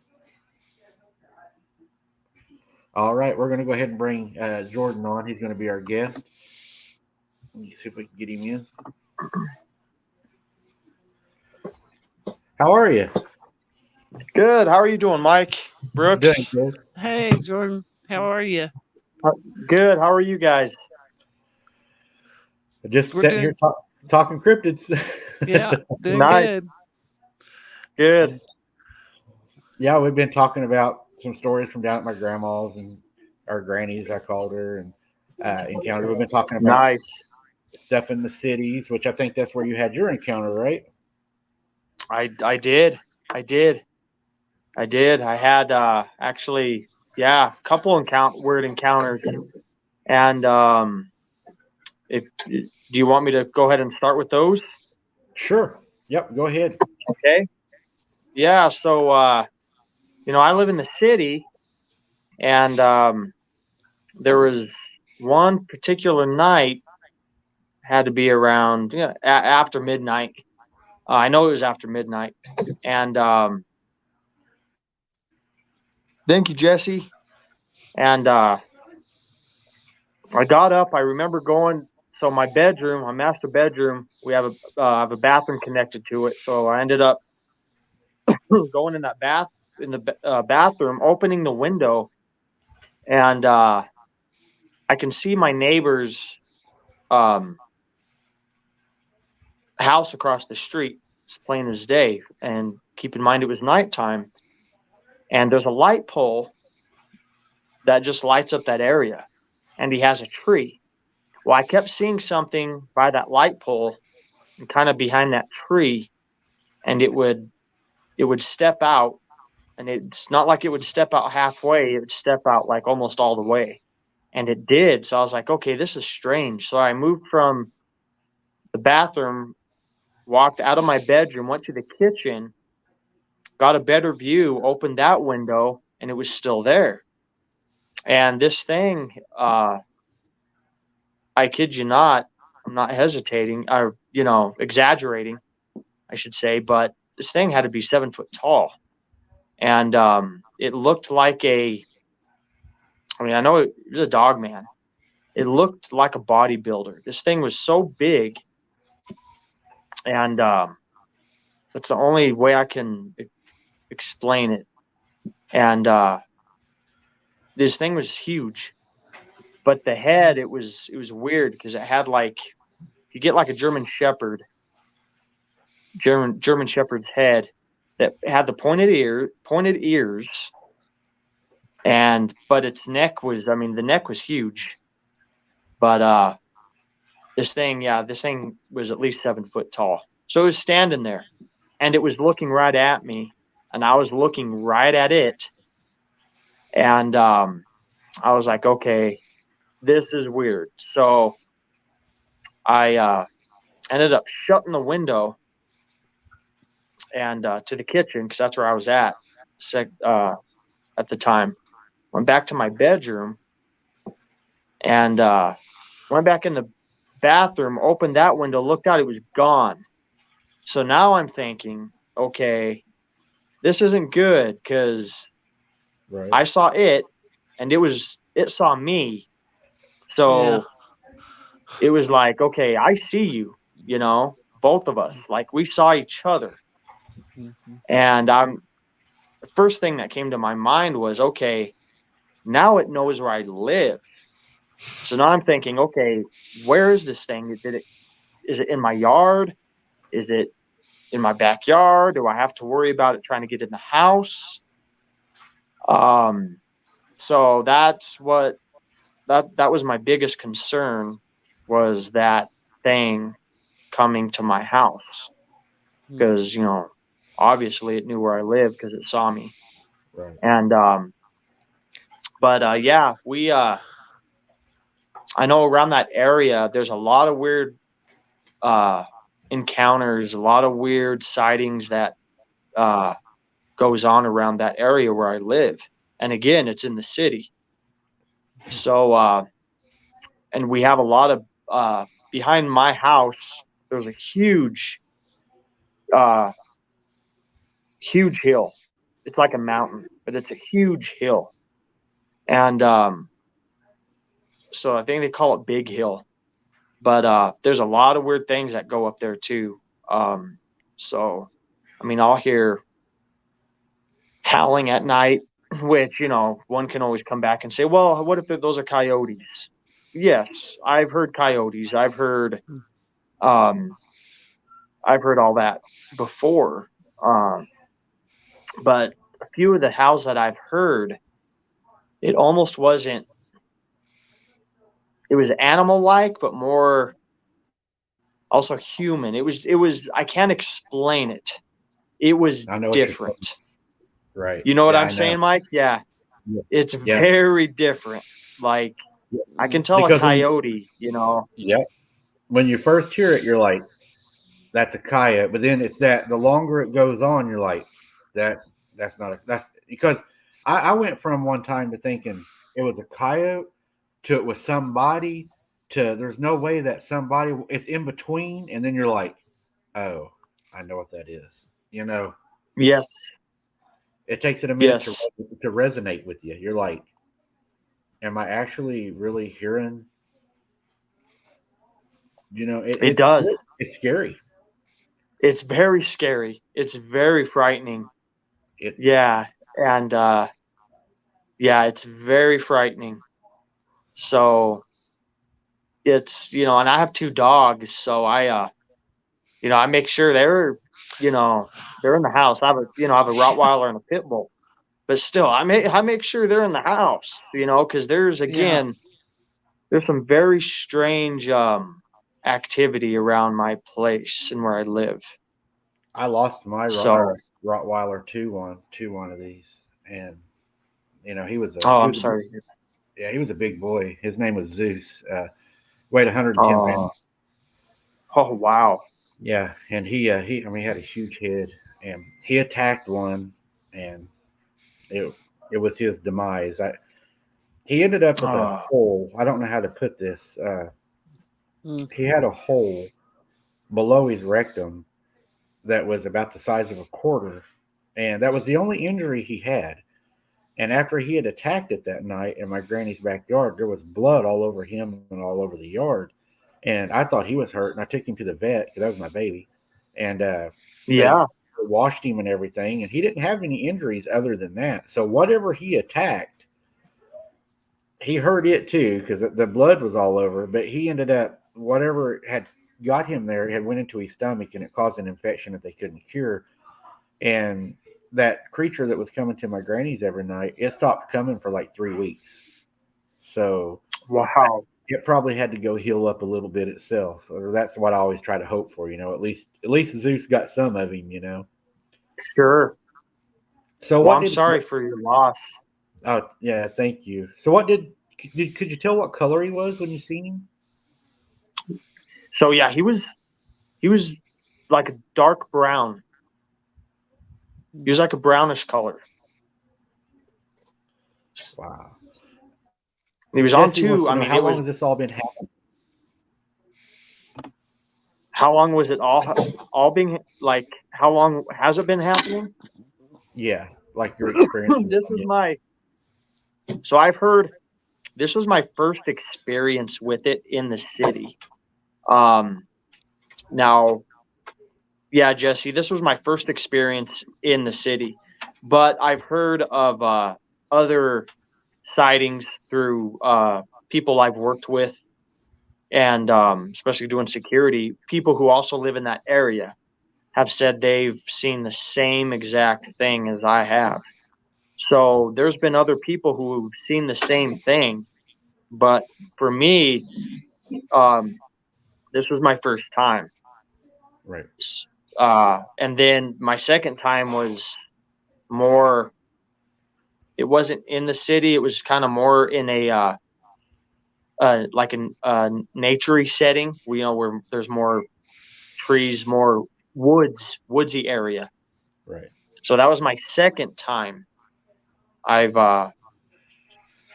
All right, we're going to go ahead and bring Jordan on. He's going to be our guest. Let me see if we can get him in. How are you? Good. How are you doing, Mike? Doing Brooks? good. Hey, Jordan, how are you? Good. How are you guys? Just We're sitting here doing, talking cryptids. yeah, doing good. Nice. Good. Yeah, we've been talking about some stories from down at my grandma's and our granny's, I called her, and encounter. We've been talking about Nice. stuff in the cities, which I think that's where you had your encounter, right? I did. I did. I did. I had actually, yeah, a couple weird encounters. And if do you want me to go ahead and start with those? Sure. Yep. Go ahead. Okay. Yeah. So I live in the city, and there was one particular night had to be around after midnight. I know it was after midnight, and thank you, Jesse. And I got up. I remember going. So my bedroom, my master bedroom, we have a bathroom connected to it. So I ended up going in that bathroom, opening the window, and I can see my neighbor's um, house across the street. It's plain as day. And keep in mind, it was nighttime, and there's a light pole that just lights up that area, and he has a tree. Well, I kept seeing something by that light pole and kind of behind that tree, and it would step out, and it's not like it would step out halfway, it would step out like almost all the way. And it did. So I was like, okay, this is strange. So I moved from the bathroom, walked out of my bedroom, went to the kitchen, got a better view, opened that window, and it was still there. And this thing, I kid you not, I'm not hesitating or, exaggerating, I should say, but this thing had to be 7 foot tall. And it looked like I know it was a dog man. It looked like a bodybuilder. This thing was so big. And that's the only way I can explain it. And this thing was huge. But the head, it was weird because it had like, you get like a German Shepherd's head that had the pointed ears, and but its neck was, I mean, the neck was huge. But this thing was at least 7 foot tall. So it was standing there, and it was looking right at me, and I was looking right at it, and I was like, okay, this is weird. So I ended up shutting the window and to the kitchen because that's where I was at. at the time. Went back to my bedroom and went back in the bathroom, opened that window, looked out, it was gone. So now I'm thinking, okay, this isn't good because Right. I saw it and it saw me. Yeah. So it was like, okay, I see you, both of us. Like we saw each other. Mhm. And the first thing that came to my mind was, okay, now it knows where I live. So now I'm thinking, okay, where is this thing? Is it in my yard? Is it in my backyard? Do I have to worry about it trying to get in the house? Um, so that was my biggest concern, was that thing coming to my house Mm. because obviously it knew where I lived because it saw me. Right. And but yeah, we I know around that area there's a lot of weird uh encounters, a lot of weird sightings that uh goes on around that area where I live. And again, it's in the city. So and we have a lot of behind my house there's a uh huge hill. It's like a mountain, but it's a huge hill. And so I think they call it Big Hill. But there's a lot of weird things that go up there too. So I mean, I'll hear howling at night, which one can always come back and say, "Well, what if those are coyotes?" Yes, I've heard coyotes. Mm. Um, I've heard all that before. Um, but a few of the howls that I've heard, it almost wasn't. It was animal like, but more also human. It was. I can't explain it. It was I know what you're saying. different. Right. You know what Yeah, I'm I know. saying, Mike? Yeah, Yeah. it's Yeah. very different. Like I can Mm. tell a Because coyote. yeah, when you first hear it, you're like, that's a coyote. But then it's that the longer it goes on, you're like, that's that's not a that's because I went from one time to thinking it was a coyote to it was somebody to there's no way that somebody it's in between, and then you're like, oh, I know what that is. Yes, It takes it a minute yes, to resonate with you. You're like, am I actually really hearing? it does. It's scary. It's very scary. It's very frightening. It Yeah, and yeah, it's very frightening. So and I have two dogs, so I make sure they're in the house. I have a Rottweiler and a pit bull, but still, I make sure they're in the house, because Yeah. there's some very strange activity around my place and where I live. I lost my So, Rottweiler to one of these, and he was a oh, he I'm was a big, sorry. yeah, he was a big boy. His name was Zeus. Weighed 110 Oh, pounds. oh, wow. Yeah, and he I mean he had a huge head, and he attacked one, and it it was his demise. He ended up with a Oh, hole. I don't know how to put this. Mm. He had a hole below his rectum that was about the size of a quarter, and that was the only injury he had. And after he had attacked it that night in my granny's backyard, there was blood all over him and all over the yard. And I thought he was hurt, and I took him to the vet because that was my baby. And they yeah. washed him and everything, and he didn't have any injuries other than that. So whatever he attacked, he hurt it too because the blood was all over. But he ended up whatever had got him there had went into his stomach, and it caused an infection that they couldn't cure. And that creature that was coming to my granny's every night, it stopped coming for like 3 weeks. So Wow. it probably had to go heal up a little bit itself. Or that's what I always try to hope for. At least Zeus got some of him. Sure. So Well, what I'm did? sorry for your loss. Oh yeah, thank you. So what could you tell what color he was when you seen him? So yeah, he was like a dark brown. He Mm. was like a brownish color. Wow. He was on Jesse wants two. to I know mean, how it long was has this all been happening? how long was it all being like? How long has it been happening? Yeah, like your experience with This was it. my so I've heard this was my first experience with it in the city. Um, now, yeah, Jesse, this was my first experience in the city, but I've heard of other sightings through people I've worked with, and especially doing security. People who also live in that area have said they've seen the same exact thing as I have. So there's been other people who've seen the same thing, but for me, um, this was my first time. Right. And then my second time was more. It wasn't in the city. It was kind of more in a like a naturey setting. We know where there's more trees, more woodsy area. Right. So that was my second time I've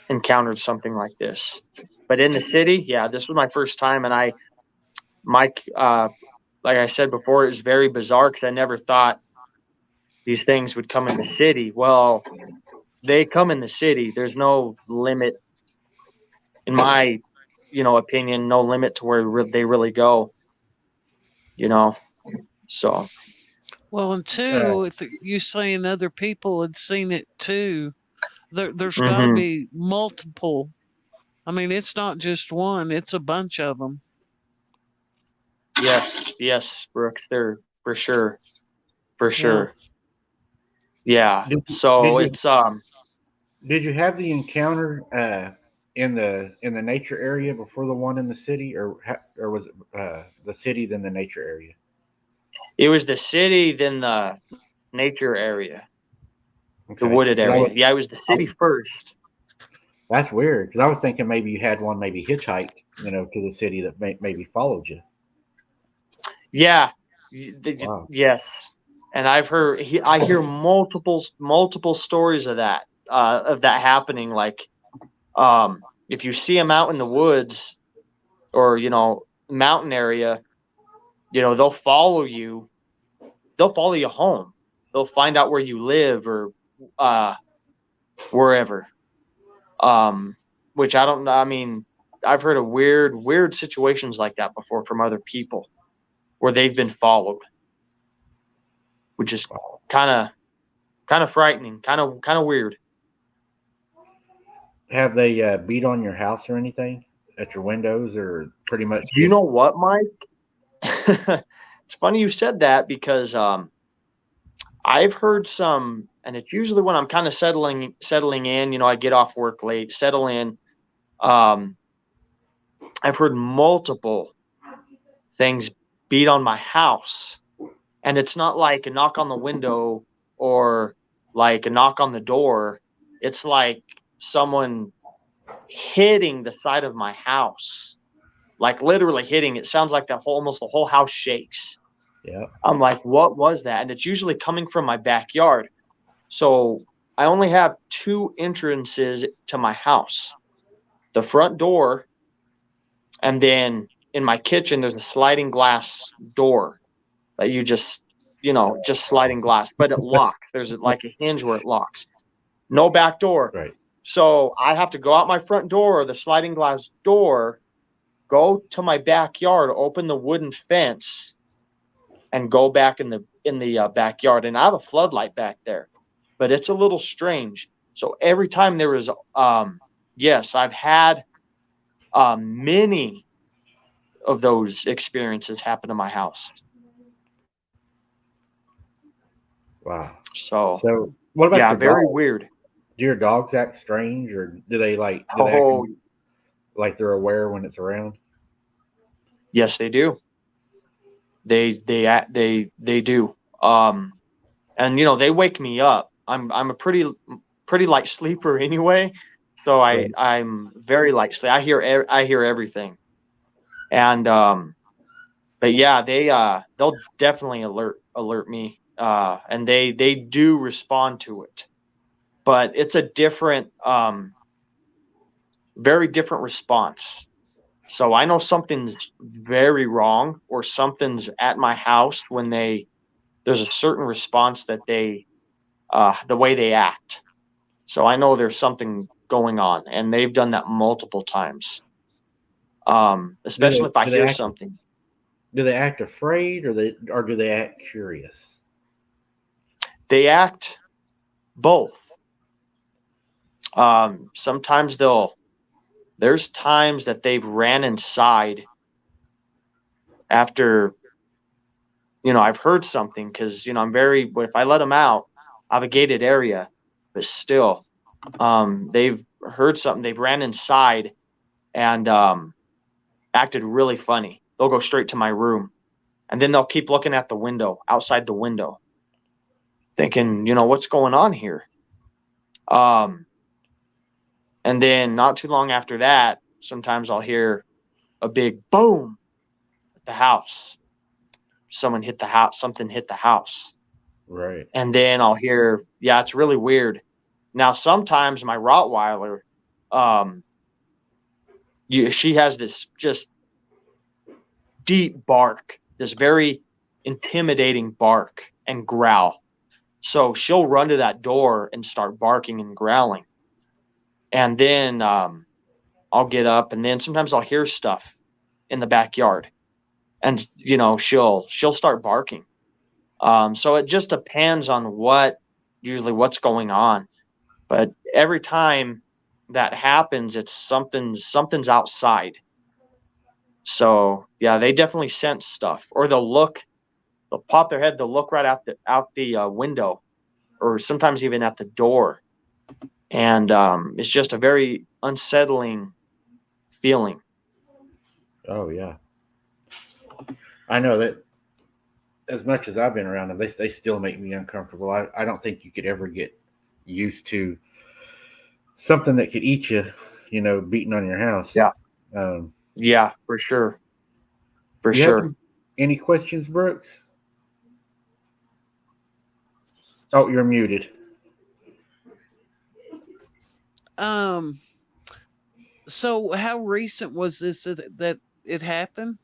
encountered something like this. But in the city, yeah, this was my first time, and Mike, like I said before, it was very bizarre because I never thought these things would come in the city. Well, they come in the city. There's no limit, in my, opinion, no limit to where they really go. You know, so. Well, and Uh, two, if you saying other people had seen it too, there's got to Hmm. be multiple. I mean, it's not just one; it's a bunch of them. Yes, Brooks. There for Yeah. sure. Yeah. did you, did So you it's did you have the encounter in the nature area before the one in the city, or was it the city then the nature area? it was the city, then the nature area, the Okay, wooded because area. Yeah, it was the I city was first. that's weird because I was thinking maybe you had one maybe hitchhike, to the city that maybe followed you. Yeah. Wow. Yes. And I hear multiple stories of that happening. Like, if you see them out in the woods or, mountain area, they'll follow you. They'll follow you home. They'll find out where you live or, uh, wherever. Um, which I don't know. I mean, I've heard of weird situations like that before from other people where they've been followed, which is Wow. kind of frightening, kind of weird. Have they beat on your house or anything at your windows, or pretty much Do you know just what, Mike? It's funny you said that because I've heard some, and it's usually when I'm kind of settling in. I get off work late, settle in. Um, I've heard multiple things beat on my house, and it's not like a knock on the window or like a knock on the door. It's like someone hitting the side of my house, like literally hitting. It sounds like almost the whole house shakes. yeah? I'm like, what was that? And it's usually coming from my backyard. So I only have two entrances to my house, the front door, and then in my kitchen, there's a sliding glass door that just sliding glass, but it locks. There's like a hinge where it locks. No back door. Right. So I have to go out my front door or the sliding glass door, go to my backyard, open the wooden fence, and go back in the backyard. And I have a floodlight back there, but it's a little strange. So every time there was, yes, I've had many of those experiences happen to my house. Wow. So So, what about yeah, your very dog? weird. Do your dogs act strange, or do they act Oh, like they're aware when it's around? yes, they do. They do. And they wake me up. I'm a pretty light sleeper anyway, so Right. I'm very light sleep. I hear everything, and but yeah, they'll definitely alert me, and they do respond to it. but it's a different, very different response. So I know something's very wrong or something's at my house when there's a certain response that the way they act. So I know there's something going on, and they've done that multiple times. Do Especially they if I do they hear act something. do they act afraid, or do they act curious? They act both. Sometimes there's times that they've ran inside after, I've heard something because, but if I let them out, I have a gated area, but still, they've heard something. They've ran inside and acted really funny. They'll go straight to my room and then they'll keep looking at the window, outside the window, thinking, what's going on here? Um, and then not too long after that, sometimes I'll hear a big boom at the house. Someone hit the house, something hit the house. Right. And then I'll hear, yeah, it's really weird. Now, sometimes my Rottweiler, um, she has this just deep bark, this very intimidating bark and growl. So she'll run to that door and start barking and growling. And then I'll get up, and then sometimes I'll hear stuff in the backyard, and she'll start barking. So it just depends on usually what's going on. But every time that happens, it's something's outside. So yeah, they definitely sense stuff, or they'll pop their head, they'll look right out the window, or sometimes even at the door, and it's just a very unsettling feeling. Oh yeah. I know that as much as I've been around them, they still make me uncomfortable. I don't think you could ever get used to something that could eat you, beating on your house. Yeah, Um, yeah, for sure, for you have sure. any questions, Brooks? Oh, you're muted. Um, so how recent was this that it happened?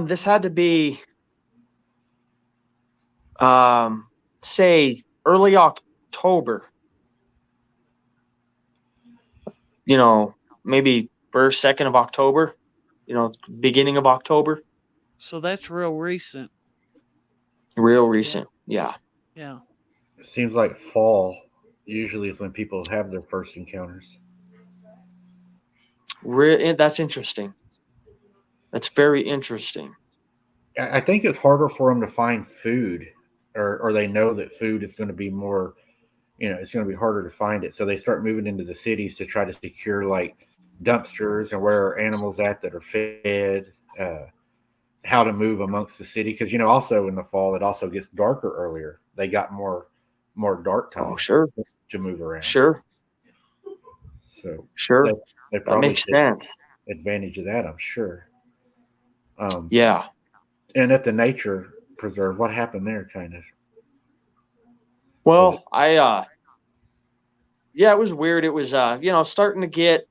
This had to be, um, say, early October. You know, maybe first, second of October. Beginning of October. So that's real recent. Real Yeah. recent. Yeah. Yeah. It seems like fall usually is when people have their first encounters. That's interesting. That's very interesting. I think it's harder for them to find food, or they know that food is going to be more, it's going to be harder to find it. So they start moving into the cities to try to secure like dumpsters and where are animals at that are fed, how to move amongst the city. Because, also in the fall, it also gets darker earlier. They got more dark Oh, time sure. to move around. Sure. So they, Sure. they That probably makes take sense. advantage of that, I'm sure. Um, Yeah. and at the nature preserve, what happened there? Kind of was it? Well, yeah, it was weird. It was, starting to get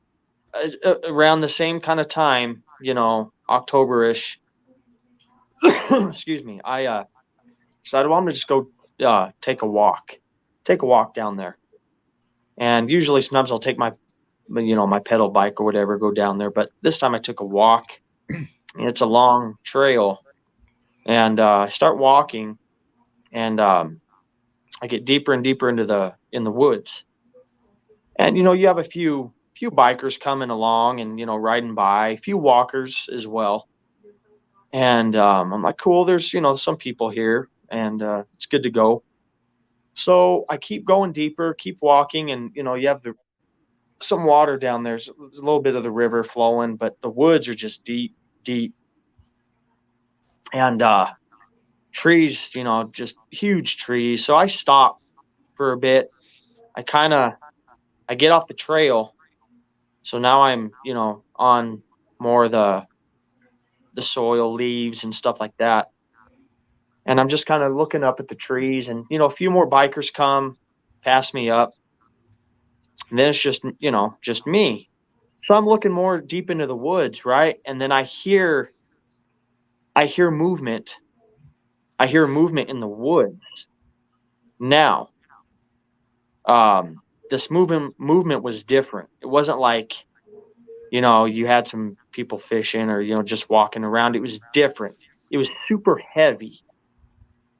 around the same kind of time, October-ish. Excuse me. I decided, well, I'm gonna just go take a walk down there. And usually, sometimes I'll take my pedal bike or whatever, go down there. But this time, I took a walk. And it's a long trail, and I start walking, and I get deeper and deeper in the woods. And you have a few bikers coming along and riding by, a few walkers as well. And I'm like, cool, there's some people here, and it's good to go. So I keep going deeper, keep walking, and you have some water down there. There's a little bit of the river flowing, but the woods are just deep, deep, and trees, just huge trees. So I stop for a bit. I kind of I get off the trail. So now I'm, on more of the soil, leaves and stuff like that. And I'm just kind of looking up at the trees, and a few more bikers come, pass me up, and then it's just me. So I'm looking more deep into the woods, right? And then I hear movement. I hear movement in the woods. Now, this movement was different. It wasn't like, you had some people fishing or, just walking around. It was different. It was super heavy.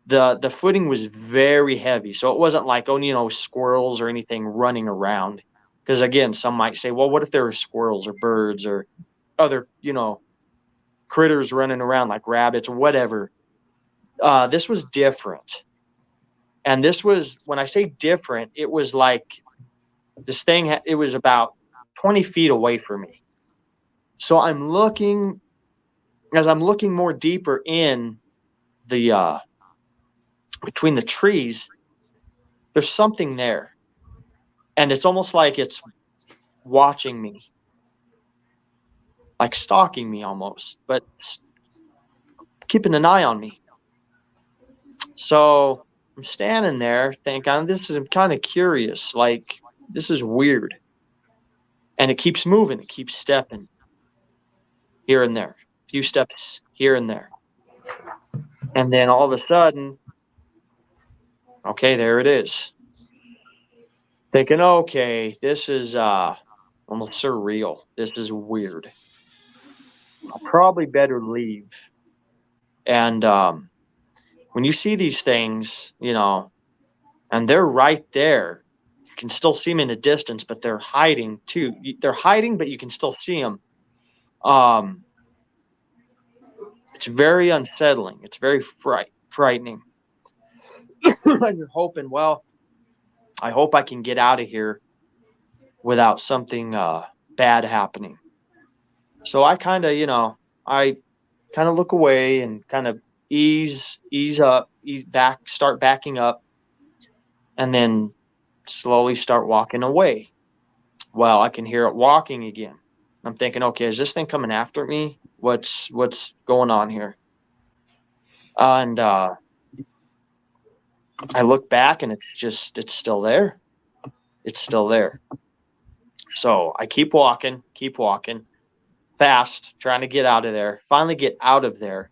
The footing was very heavy. So it wasn't like, oh, squirrels or anything running around. Because again, some might say, well, what if there were squirrels or birds or other, critters running around like rabbits or whatever. This was different. And this was, when I say different, it was like this thing, it was about 20 feet away from me. So as I'm looking more deeper in the, between the trees, there's something there. And it's almost like it's watching me, like stalking me almost, but keeping an eye on me. So I'm standing there thinking, I'm kind of curious. Like, this is weird. And it keeps moving. It keeps stepping here and there, a few steps here and there. And then all of a sudden, okay, there it is. Thinking, okay, this is almost surreal. This is weird. I'll probably better leave. And when you see these things, and they're right there, you can still see them in the distance, but they're hiding too. They're hiding, but you can still see them. It's very unsettling. It's very frightening. And you're hoping, well, I hope I can get out of here without something bad happening. So I kind of look away and kind of ease up, ease back, start backing up, and then slowly start walking away. Well, I can hear it walking again. I'm thinking, okay, is this thing coming after me? What's going on here? And I look back, and it's still there. It's still there. So I keep walking fast, trying to get out of there. Finally get out of there,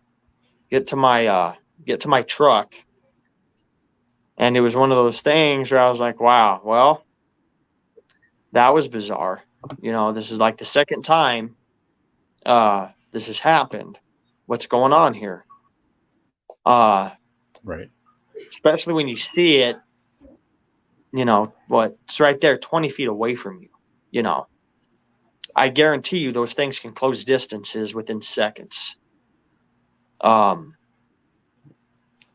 get to my truck. And it was one of those things where I was like, wow, well, that was bizarre. This is like the second time this has happened. What's going on here? Right. Especially when you see it, it's right there 20 feet away from you. I guarantee you those things can close distances within seconds.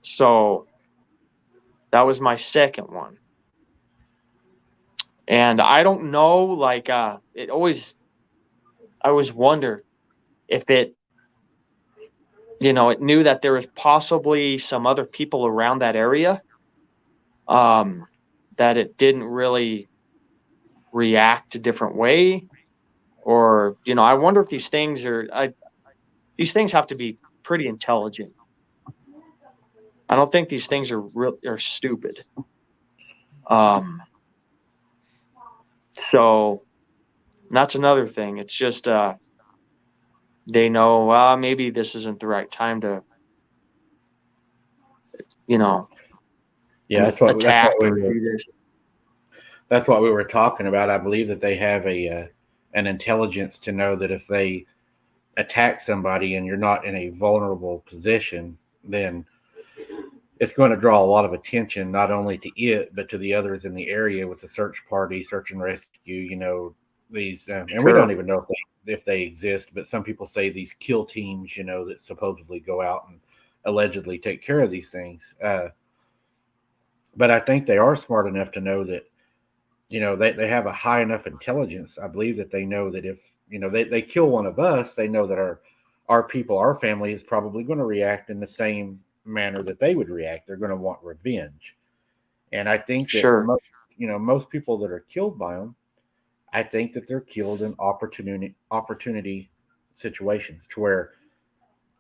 So that was my second one. And I don't know, like, I always wonder if it knew that there was possibly some other people around that area, that it didn't really react a different way. Or, I wonder if these things have to be pretty intelligent. I don't think these things are stupid. So that's another thing. It's just, they know, maybe this isn't the right time to, Yeah, attack or do this. That's what we were talking about. I believe that they have an intelligence to know that if they attack somebody and you're not in a vulnerable position, then it's going to draw a lot of attention, not only to it, but to the others in the area with the search party, search and rescue, these, and we don't even know if they exist, but some people say these kill teams, that supposedly go out and allegedly take care of these things. But I think they are smart enough to know that, they have a high enough intelligence. I believe that they know that if, they kill one of us, they know that our people, our family is probably going to react in the same manner that they would react. They're going to want revenge. And I think that most people that are killed by them, I think that they're killed in opportunity situations to where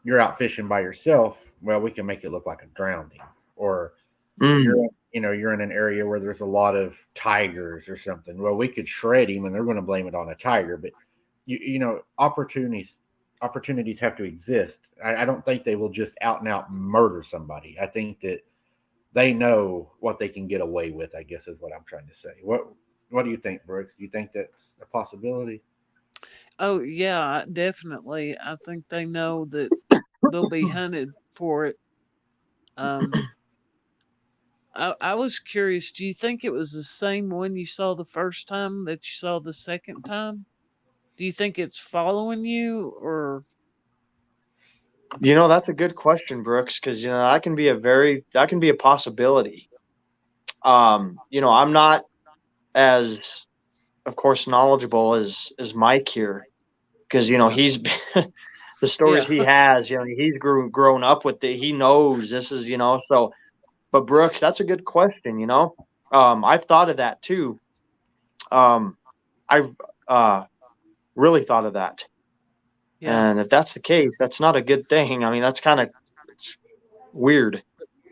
you're out fishing by yourself well, we can make it look like a drowning, or Mm. you're in an area where there's a lot of tigers or something. Well, we could shred him, and they're going to blame it on a tiger. But opportunities have to exist. I don't think they will just out and out murder somebody. I think that they know what they can get away with. I guess is what I'm trying to say. What do you think, Brooks? Do you think that's a possibility? Oh yeah, definitely. I think they know that they'll be hunted for it. Um, I was curious. Do you think it was the same one you saw the first time that you saw the second time? Do you think it's following you, or That's a good question, Brooks, because that can be a possibility. I'm not as, of course, knowledgeable as Mike here, because yeah, he's the stories yeah, he has. He's grown up with it. He knows this is so. But Brooks, that's a good question. I've thought of that too. I've really thought of that, yeah? and if that's the case, that's not a good thing. I mean, that's kind of weird.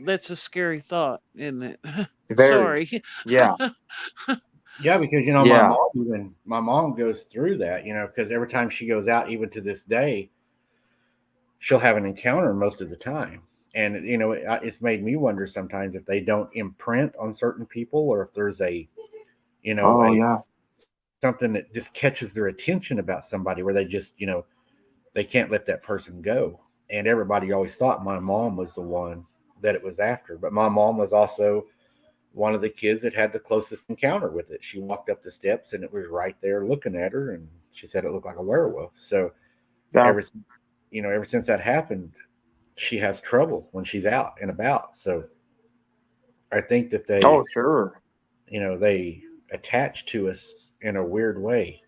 That's a scary thought, isn't it? Very. Sorry. Yeah. Yeah, because Yeah. my mom goes through that. Because every time she goes out, even to this day, she'll have an encounter most of the time. And it's made me wonder sometimes if they don't imprint on certain people, or if there's Oh a yeah. something that just catches their attention about somebody, where they just they can't let that person go. And everybody always thought my mom was the one that it was after, but my mom was also one of the kids that had the closest encounter with it. She walked up the steps and it was right there looking at her, and she said it looked like a werewolf. So Yeah. ever ever since that happened, she has trouble when she's out and about. So I think that Oh sure. they attach to us in a weird way.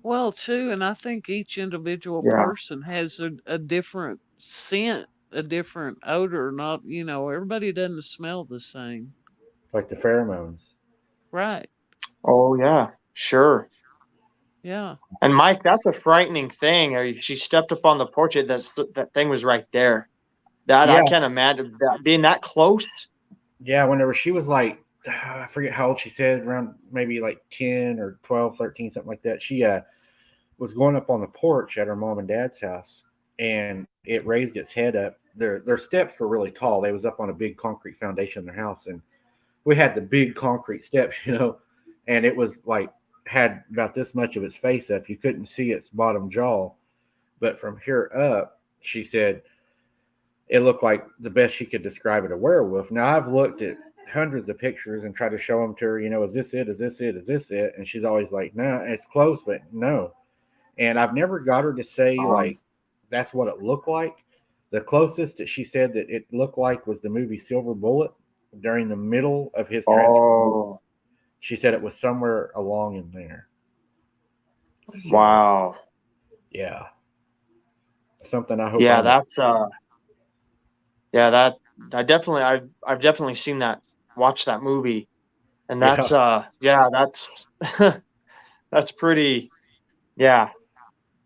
Well, too, and I think each individual Yeah. person has a different scent, a different odor. Not, everybody doesn't smell the same. Like the pheromones. Right. Oh yeah. Sure. Yeah. And Mike, that's a frightening thing. She stepped up on the porch. That thing was right there. That I Yeah, can't imagine that being that close. yeah. Whenever she was like, I forget how old she said, around maybe like 10 or 12, 13, something like that. She was going up on the porch at her mom and dad's house, and it raised its head up. Their steps were really tall. They was up on a big concrete foundation in their house, and we had the big concrete steps, and it was like had about this much of its face up. You couldn't see its bottom jaw, but from here up, she said it looked like the best she could describe it, a werewolf. Now I've looked at hundreds of pictures and tried to show them to her. Is this it? Is this it? Is this it? And she's always like, no, it's close, but no. And I've never got her to say Um. like that's what it looked like. The closest that she said that it looked like was the movie Silver Bullet during the middle of his transformation. Oh. She said it was somewhere along in there. So Wow. yeah, something I hope I Yeah. don't. That's Yeah. That I've definitely seen that. Watched that movie, and Yeah, that's yeah. That's that's pretty. Yeah.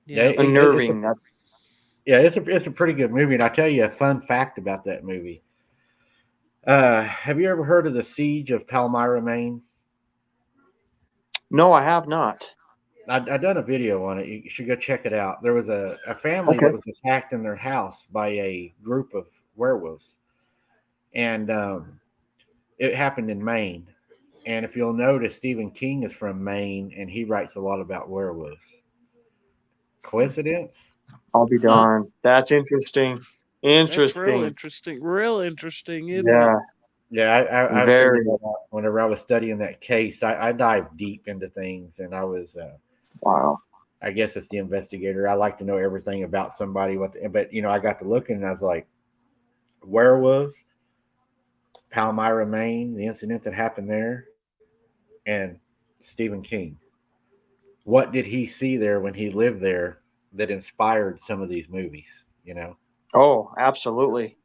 yeah, Yeah. it's a Unnerving. That's. it's a pretty good movie. And I tell you a fun fact about that movie. Have you ever heard of the siege of Palmyra, Maine? No, I have not. I done a video on it. You should go check it out. There was a family Okay. that was attacked in their house by a group of werewolves, and it happened in Maine. And if you'll notice, Stephen King is from Maine, and he writes a lot about werewolves. Coincidence? I'll be Huh. darned. That's interesting. That's real Interesting. interesting. Real interesting, isn't it? Yeah. Yeah, I figured Very. that out whenever I was studying that case. I dived deep into things, and I was, Wow. I guess it's the investigator. I like to know everything about somebody. But I got to looking, and I was like, werewolves, Palmyra, Maine, the incident that happened there, and Stephen King. What did he see there when he lived there that inspired some of these movies? Oh, absolutely.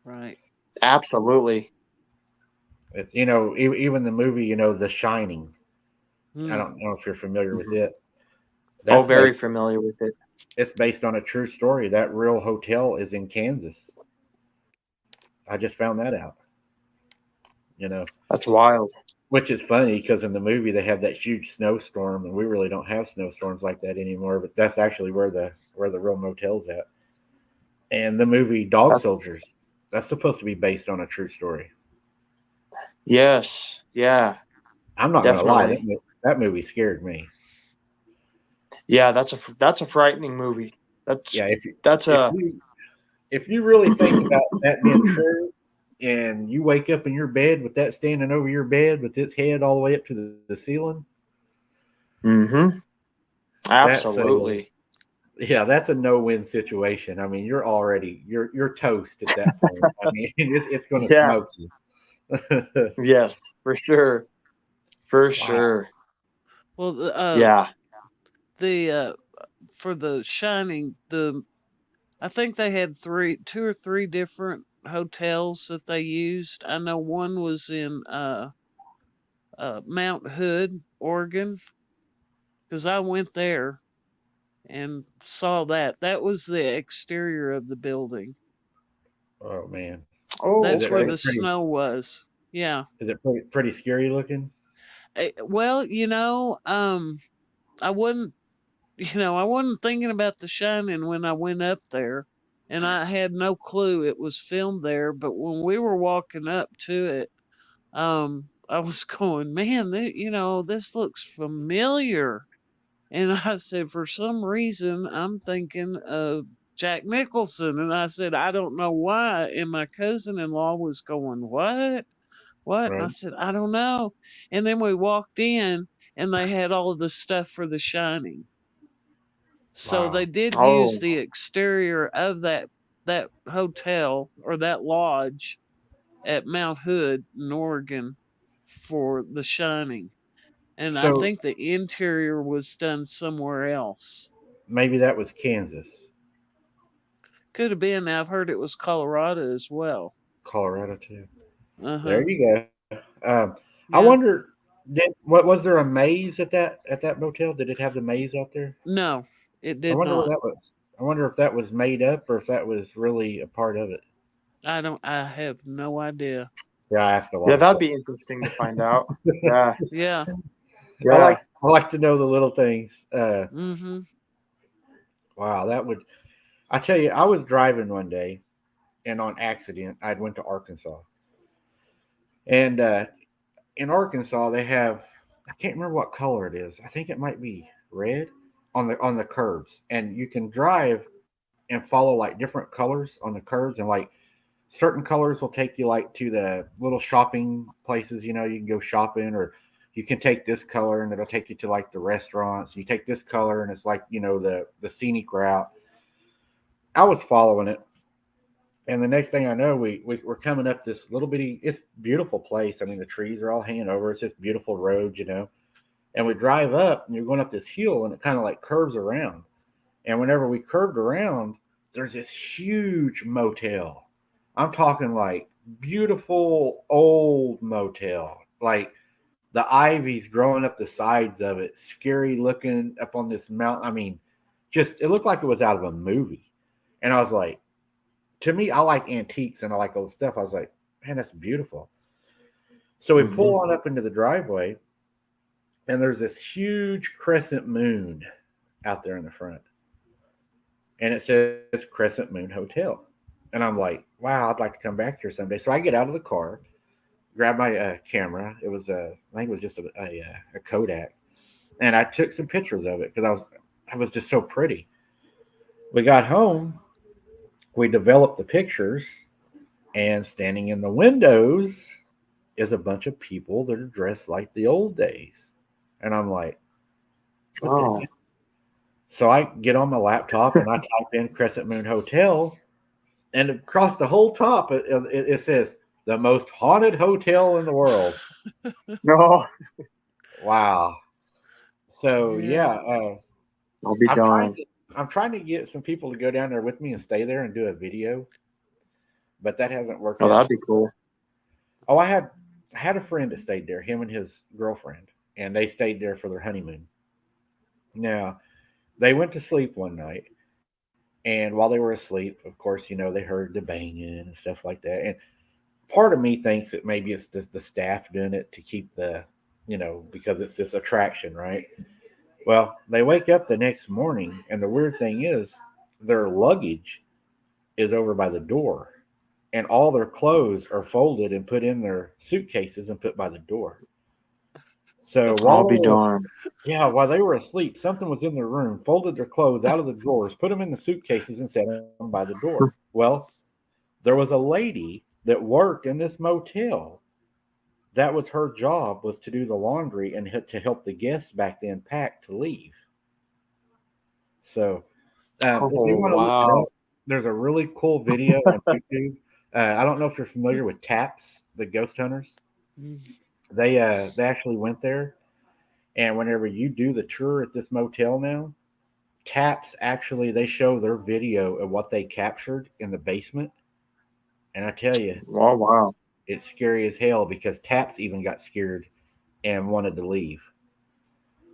Right. Absolutely. It's even the movie, The Shining. I Hmm. don't know if you're familiar with Mhm. it. Oh, That's very based familiar with it. It's based on a true story. That real hotel is in Kansas. I just found that out. You know, That's wild. which is funny because in the movie they have that huge snowstorm, and we really don't have snowstorms like that anymore. But that's actually where the real motel's at. And the movie Dog That's, Soldiers, that's supposed to be based on a true story. yes. Yeah. I'm not gonna lie, Definitely. that movie scared me. Yeah. That's a frightening movie. That's Yeah, that's if a. you if you really think about that being true, and you wake up in your bed with that standing over your bed with its head all the way up to the ceiling, Mm-hmm. that's a Absolutely. yeah, that's a no-win situation. I mean, you're toast at that point. I mean, it's going to Yeah. smoke you. Yes. For sure. For Wow. sure. Well, Yeah. the for the Shining, I think they had two or three different hotels that they used. I know one was in Mount Hood, Oregon, because I went there and saw that. That was the exterior of the building. Oh man, Oh, is That's it where okay. the snow was. Yeah. pretty scary looking? Well, I wasn't, I wasn't thinking about The Shining when I went up there, and I had no clue it was filmed there. But when we were walking up to it, I was going, man, this looks familiar. And I said, for some reason, I'm thinking of Jack Nicholson. And I said, I don't know why. And my cousin in law was going, what? What? And I Right. said, I don't know. And then we walked in and they had all of the stuff for The Shining. So they Wow. did use Oh, the exterior of that hotel or that lodge at Mount Hood in Oregon for The Shining. And I So think the interior was done somewhere else. maybe that was Kansas, Could have been. I've heard it was Colorado as well. Colorado too. Uh There huh. you go. I Yeah. wonder, what was there a maze at that motel? Did it have the maze out there? No, it I did wonder where not. that was. I wonder if that was made up or if that was really a part of it. I don't. I have no idea. Yeah, I asked a yeah. lot of That'd questions. be interesting to find out. Yeah. Yeah. I Yeah. like I like to know the little things. Mm-hmm. Wow, that would. I tell you, I was driving one day, and on accident, I went to Arkansas, and in Arkansas they have. I can't remember what color it is. I think it might be red on the curbs, and you can drive and follow like different colors on the curbs, and like certain colors will take you like to the little shopping places. You can go shopping, or you can take this color and it'll take you to like the restaurants. You take this color and it's like the scenic route. I was following it, and the next thing I know, we're coming up this little bitty. It's beautiful place. I mean, the trees are all hanging over. It's just beautiful road. And we drive up, and you're going up this hill, and it kind of like curves around. And whenever we curved around, there's this huge motel. I'm talking like beautiful old motel, like the ivy's growing up the sides of it, scary looking up on this mountain. I mean, just it looked like it was out of a movie. And I was like, to me, I like antiques and I like old stuff. I was like, man, that's beautiful. So we Hmm. pull on up into the driveway, and there's this huge crescent moon out there in the front, and it says Crescent Moon Hotel. And I'm like, wow, I'd like to come back here someday. So I get out of the car, grab my camera. It was I think it was just a Kodak, and I took some pictures of it because I was just so pretty. We got home, we developed the pictures, and standing in the windows is a bunch of people that are dressed like the old days. And I'm like, what the Oh. heck? So I get on my laptop and I type in Crescent Moon Hotel, and across the whole top it says the most haunted hotel in the world. No. Wow. So yeah, Yeah. I'll be I'm trying darned. to I'm trying to get some people to go down there with me and stay there and do a video, but that hasn't worked Oh, out. that'd be cool. Oh, I had a friend that stayed there, him and his girlfriend, and they stayed there for their honeymoon. Now, They went to sleep one night, and while they were asleep, of course, they heard the banging and stuff like that. And part of me thinks that maybe it's the staff doing it to keep because it's this attraction, right? Well, they wake up the next morning, and the weird thing is their luggage is over by the door, and all their clothes are folded and put in their suitcases and put by the door. So I'll while be they were, darned. yeah, while they were asleep, something was in their room, folded their clothes out of the drawers, put them in the suitcases, and set them by the door. Well, there was a lady that worked in this motel. That was her job, was to do the laundry and to help the guests back then pack to leave. So if you Oh want to look it wow. up, there's a really cool video on YouTube. I don't know if you're familiar with Taps, the ghost hunters. Mm. They actually went there, and whenever you do the tour at this motel now, Taps actually they show their video of what they captured in the basement, and I tell you, Oh wow. it's scary as hell because Taps even got scared and wanted to leave.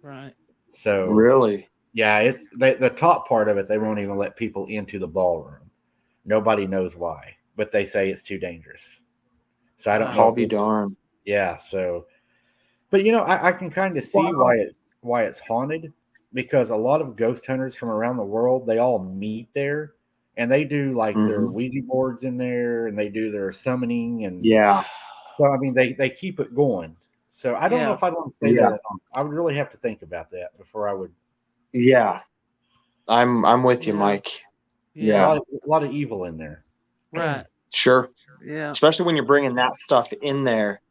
Right. So Really? yeah, the top part of it. They won't even let people into the ballroom. Nobody knows why, but they say it's too dangerous. So I don't know Wow. I'll if be this. darned. Yeah. So, but I can kind of see Wow. why it's haunted because a lot of ghost hunters from around the world they all meet there, and they do like their Hmm. Ouija boards in there, and they do their summoning, and Yeah. so I mean they keep it going. So I don't know Yeah. if I'd want to stay there Yeah. that long. I would really have to think about that before I would. Yeah. I'm with you, Yeah. Mike. A Yeah. Yeah. lot of evil in there. Right. Sure. Yeah. Especially when you're bringing that stuff in there.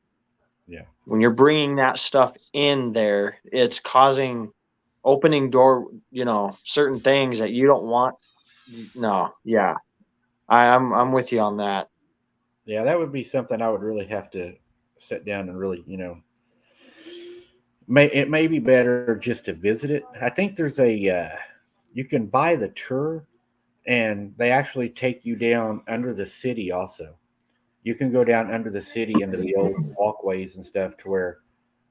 Yeah. When you're bringing that stuff in there, it's causing opening door, certain things that you don't want. No, yeah, I'm with you on that. Yeah, that would be something I would really have to sit down and really, it may be better just to visit it. I think there's you can buy the tour and they actually take you down under the city also. You can go down under the city into the old walkways and stuff to where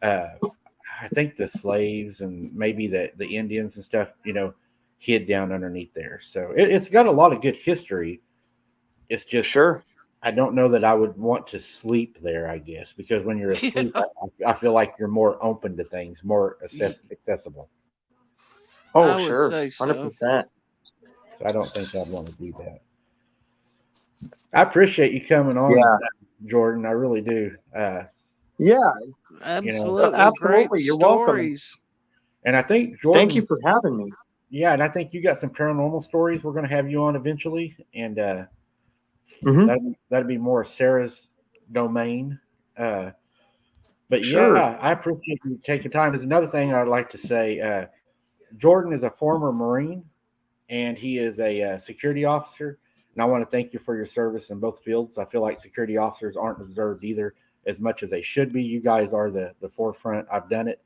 uh, I think the slaves and maybe the Indians and stuff, hid down underneath there. So it's got a lot of good history. It's just Sure. I don't know that I would want to sleep there, I guess, because when you're asleep, Yeah. I feel like you're more open to things, more Ye- accessible. Oh, I would sure, say hundred so. percent. So I don't think I'd want to do that. I appreciate you coming on, Yeah, Jordan. I really do. yeah, You know, Absolutely. Great absolutely. You're welcome. stories. and I think Thank you Jordan, for having me. yeah, and I think you got some paranormal stories. We're going to have you on eventually, and Hmm. that'd be more Sarah's domain. Uh, but Sure. yeah, I appreciate you taking time. There's another thing I'd like to say. Jordan is a former Marine, and he is a security officer. And I want to thank you for your service in both fields. I feel like security officers aren't observed either as much as they should be. You guys are the forefront. I've done it,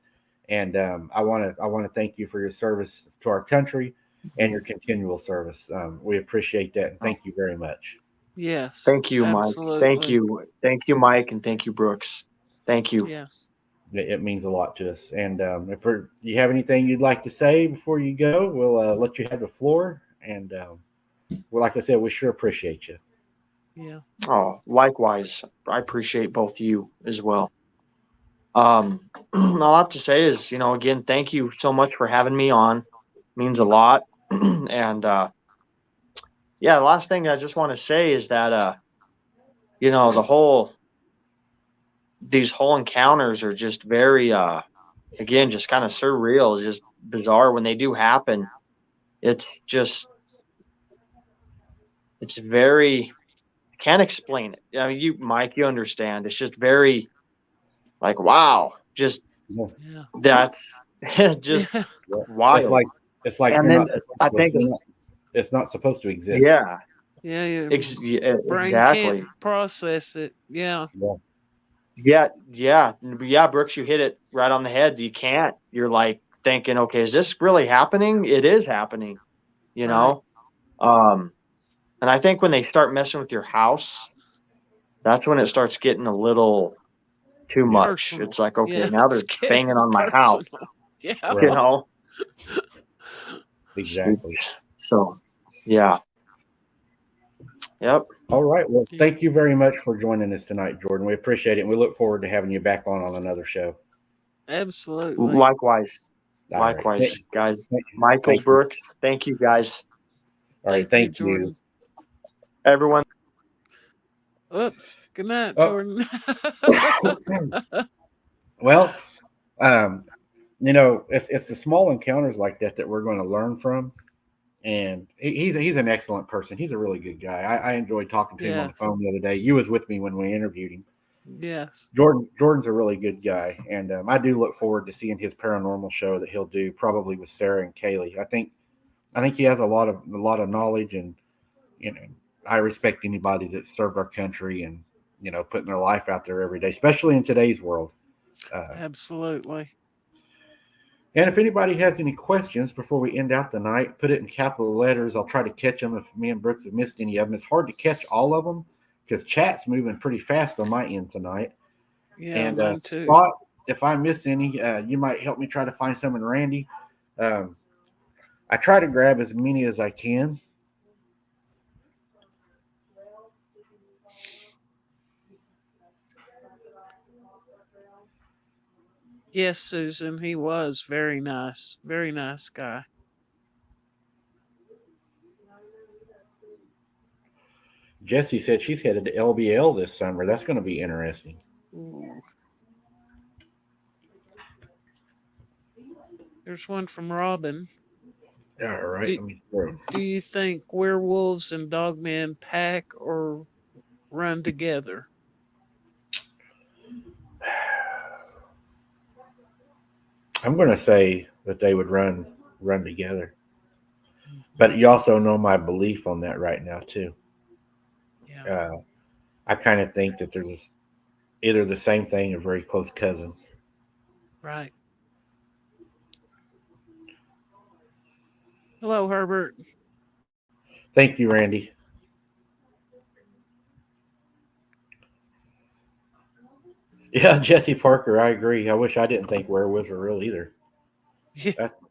and I want to thank you for your service to our country and your continual service. We appreciate that, and thank you very much. Yes. Thank you, Mike. Absolutely. Thank you, Mike, and thank you, Brooks. Thank you. Yes. It means a lot to us. And if you have anything you'd like to say before you go, we'll let you have the floor. And well, like I said, we sure appreciate you. Yeah. Oh, likewise. I appreciate both you as well. All I have to say is, again, thank you so much for having me on. Means a lot. And yeah, the last thing I just want to say is that the whole these whole encounters are just very again, just kind of surreal, just bizarre when they do happen. It's just it's very I can't explain it. I mean, you Mike, you understand. It's just very like wow, just Yeah. Yeah. that's just Yeah. Yeah. It's wild. like it's like And you're then not supposed I to. think it's It's not supposed to exist. yeah, Yeah. Your yeah, brain can't exactly. process it. Yeah. Yeah. Yeah, yeah, yeah, Brooks, you hit it right on the head. You can't. You're like thinking, okay, is this really happening? It is happening, you Right. know? Um, and I think when they start messing with your house, that's when it starts getting a little too Yeah. much. Personal. It's like, okay, Yeah. now It's they're getting banging on my house, personal. Yeah. you Right. know? Exactly. So, yeah. Yep. All right. Well, Yeah, thank you very much for joining us tonight, Jordan. We appreciate it. And we look forward to having you back on another show. absolutely. Likewise. All right. Likewise, guys. Thank, Michael thank you. Brooks, thank you, guys. All right. Thank you, Thank you. Jordan. Everyone. Oops. Good night, Oh, Jordan. well, um, it's the small encounters like that that we're going to learn from. And he's an excellent person. He's a really good guy. I enjoyed talking to him on the Yes. phone the other day. You was with me when we interviewed him. Yes. Jordan's a really good guy, and I do look forward to seeing his paranormal show that he'll do probably with Sarah and Kaylee. I think he has a lot of knowledge, and you know I respect anybody that served our country and putting their life out there every day, especially in today's world. Uh, Absolutely. and if anybody has any questions before we end out the night, put it in capital letters. I'll try to catch them if me and Brooks have missed any of them. It's hard to catch all of them because chat's moving pretty fast on my end tonight. Yeah, And mine too. Scott, if I miss any, you might help me try to find some. And Randy, um, I try to grab as many as I can. Yes, Susan, he was very nice. Very nice guy. Jesse said she's headed to LBL this summer. That's going to be interesting. Ooh. There's one from Robin. All right, Do, let me throw. do you think werewolves and dogmen pack or run together? I'm going to say that they would run together, but Mhm. you also know my belief on that right now too. Yeah, Uh, I kind of think that there's either the same thing or very close cousins. right. Hello, Herbert. Thank you, Randy. Yeah, Jesse Parker, I agree. I wish I didn't think werewolves were real either. Yeah. That's for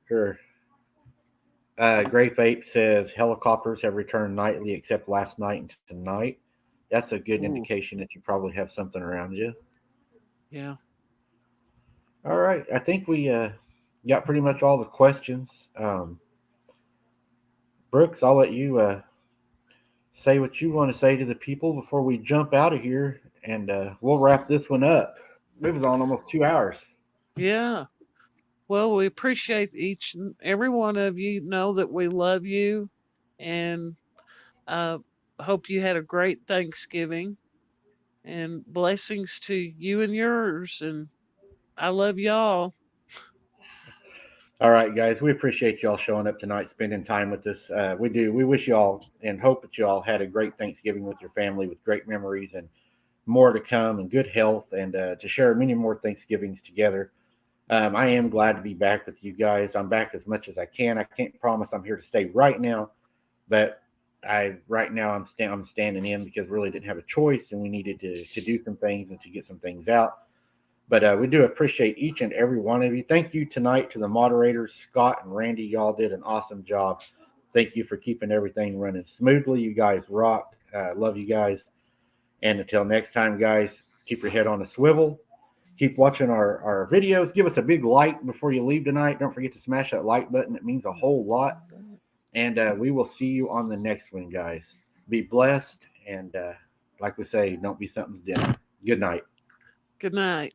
sure. Grape Ape says helicopters have returned nightly except last night and tonight. That's a good Ooh, indication that you probably have something around you. yeah. All right. I think we got pretty much all the questions. Brooks, I'll let you say what you want to say to the people before we jump out of here, and we'll wrap this one up. It was on almost 2 hours. Yeah. Well, we appreciate each and every one of you. Know that we love you and uh, hope you had a great Thanksgiving and blessings to you and yours. And I love y'all. All right, guys, we appreciate y'all showing up tonight, spending time with us. We do. We wish y'all and hope that y'all had a great Thanksgiving with your family with great memories and more to come and good health and to share many more Thanksgivings together. I am glad to be back with you guys. I'm back as much as I can. I can't promise I'm here to stay right now, but I'm standing in because we really didn't have a choice and we needed to do some things and to get some things out. But we do appreciate each and every one of you. Thank you tonight to the moderators, Scott and Randy. Y'all did an awesome job. Thank you for keeping everything running smoothly. You guys rock. Love you guys. And until next time, guys, keep your head on a swivel. Keep watching our videos. Give us a big like before you leave tonight. Don't forget to smash that like button. It means a whole lot. And we will see you on the next one, guys. Be blessed. And like we say, don't be something's dinner. Good night. Good night.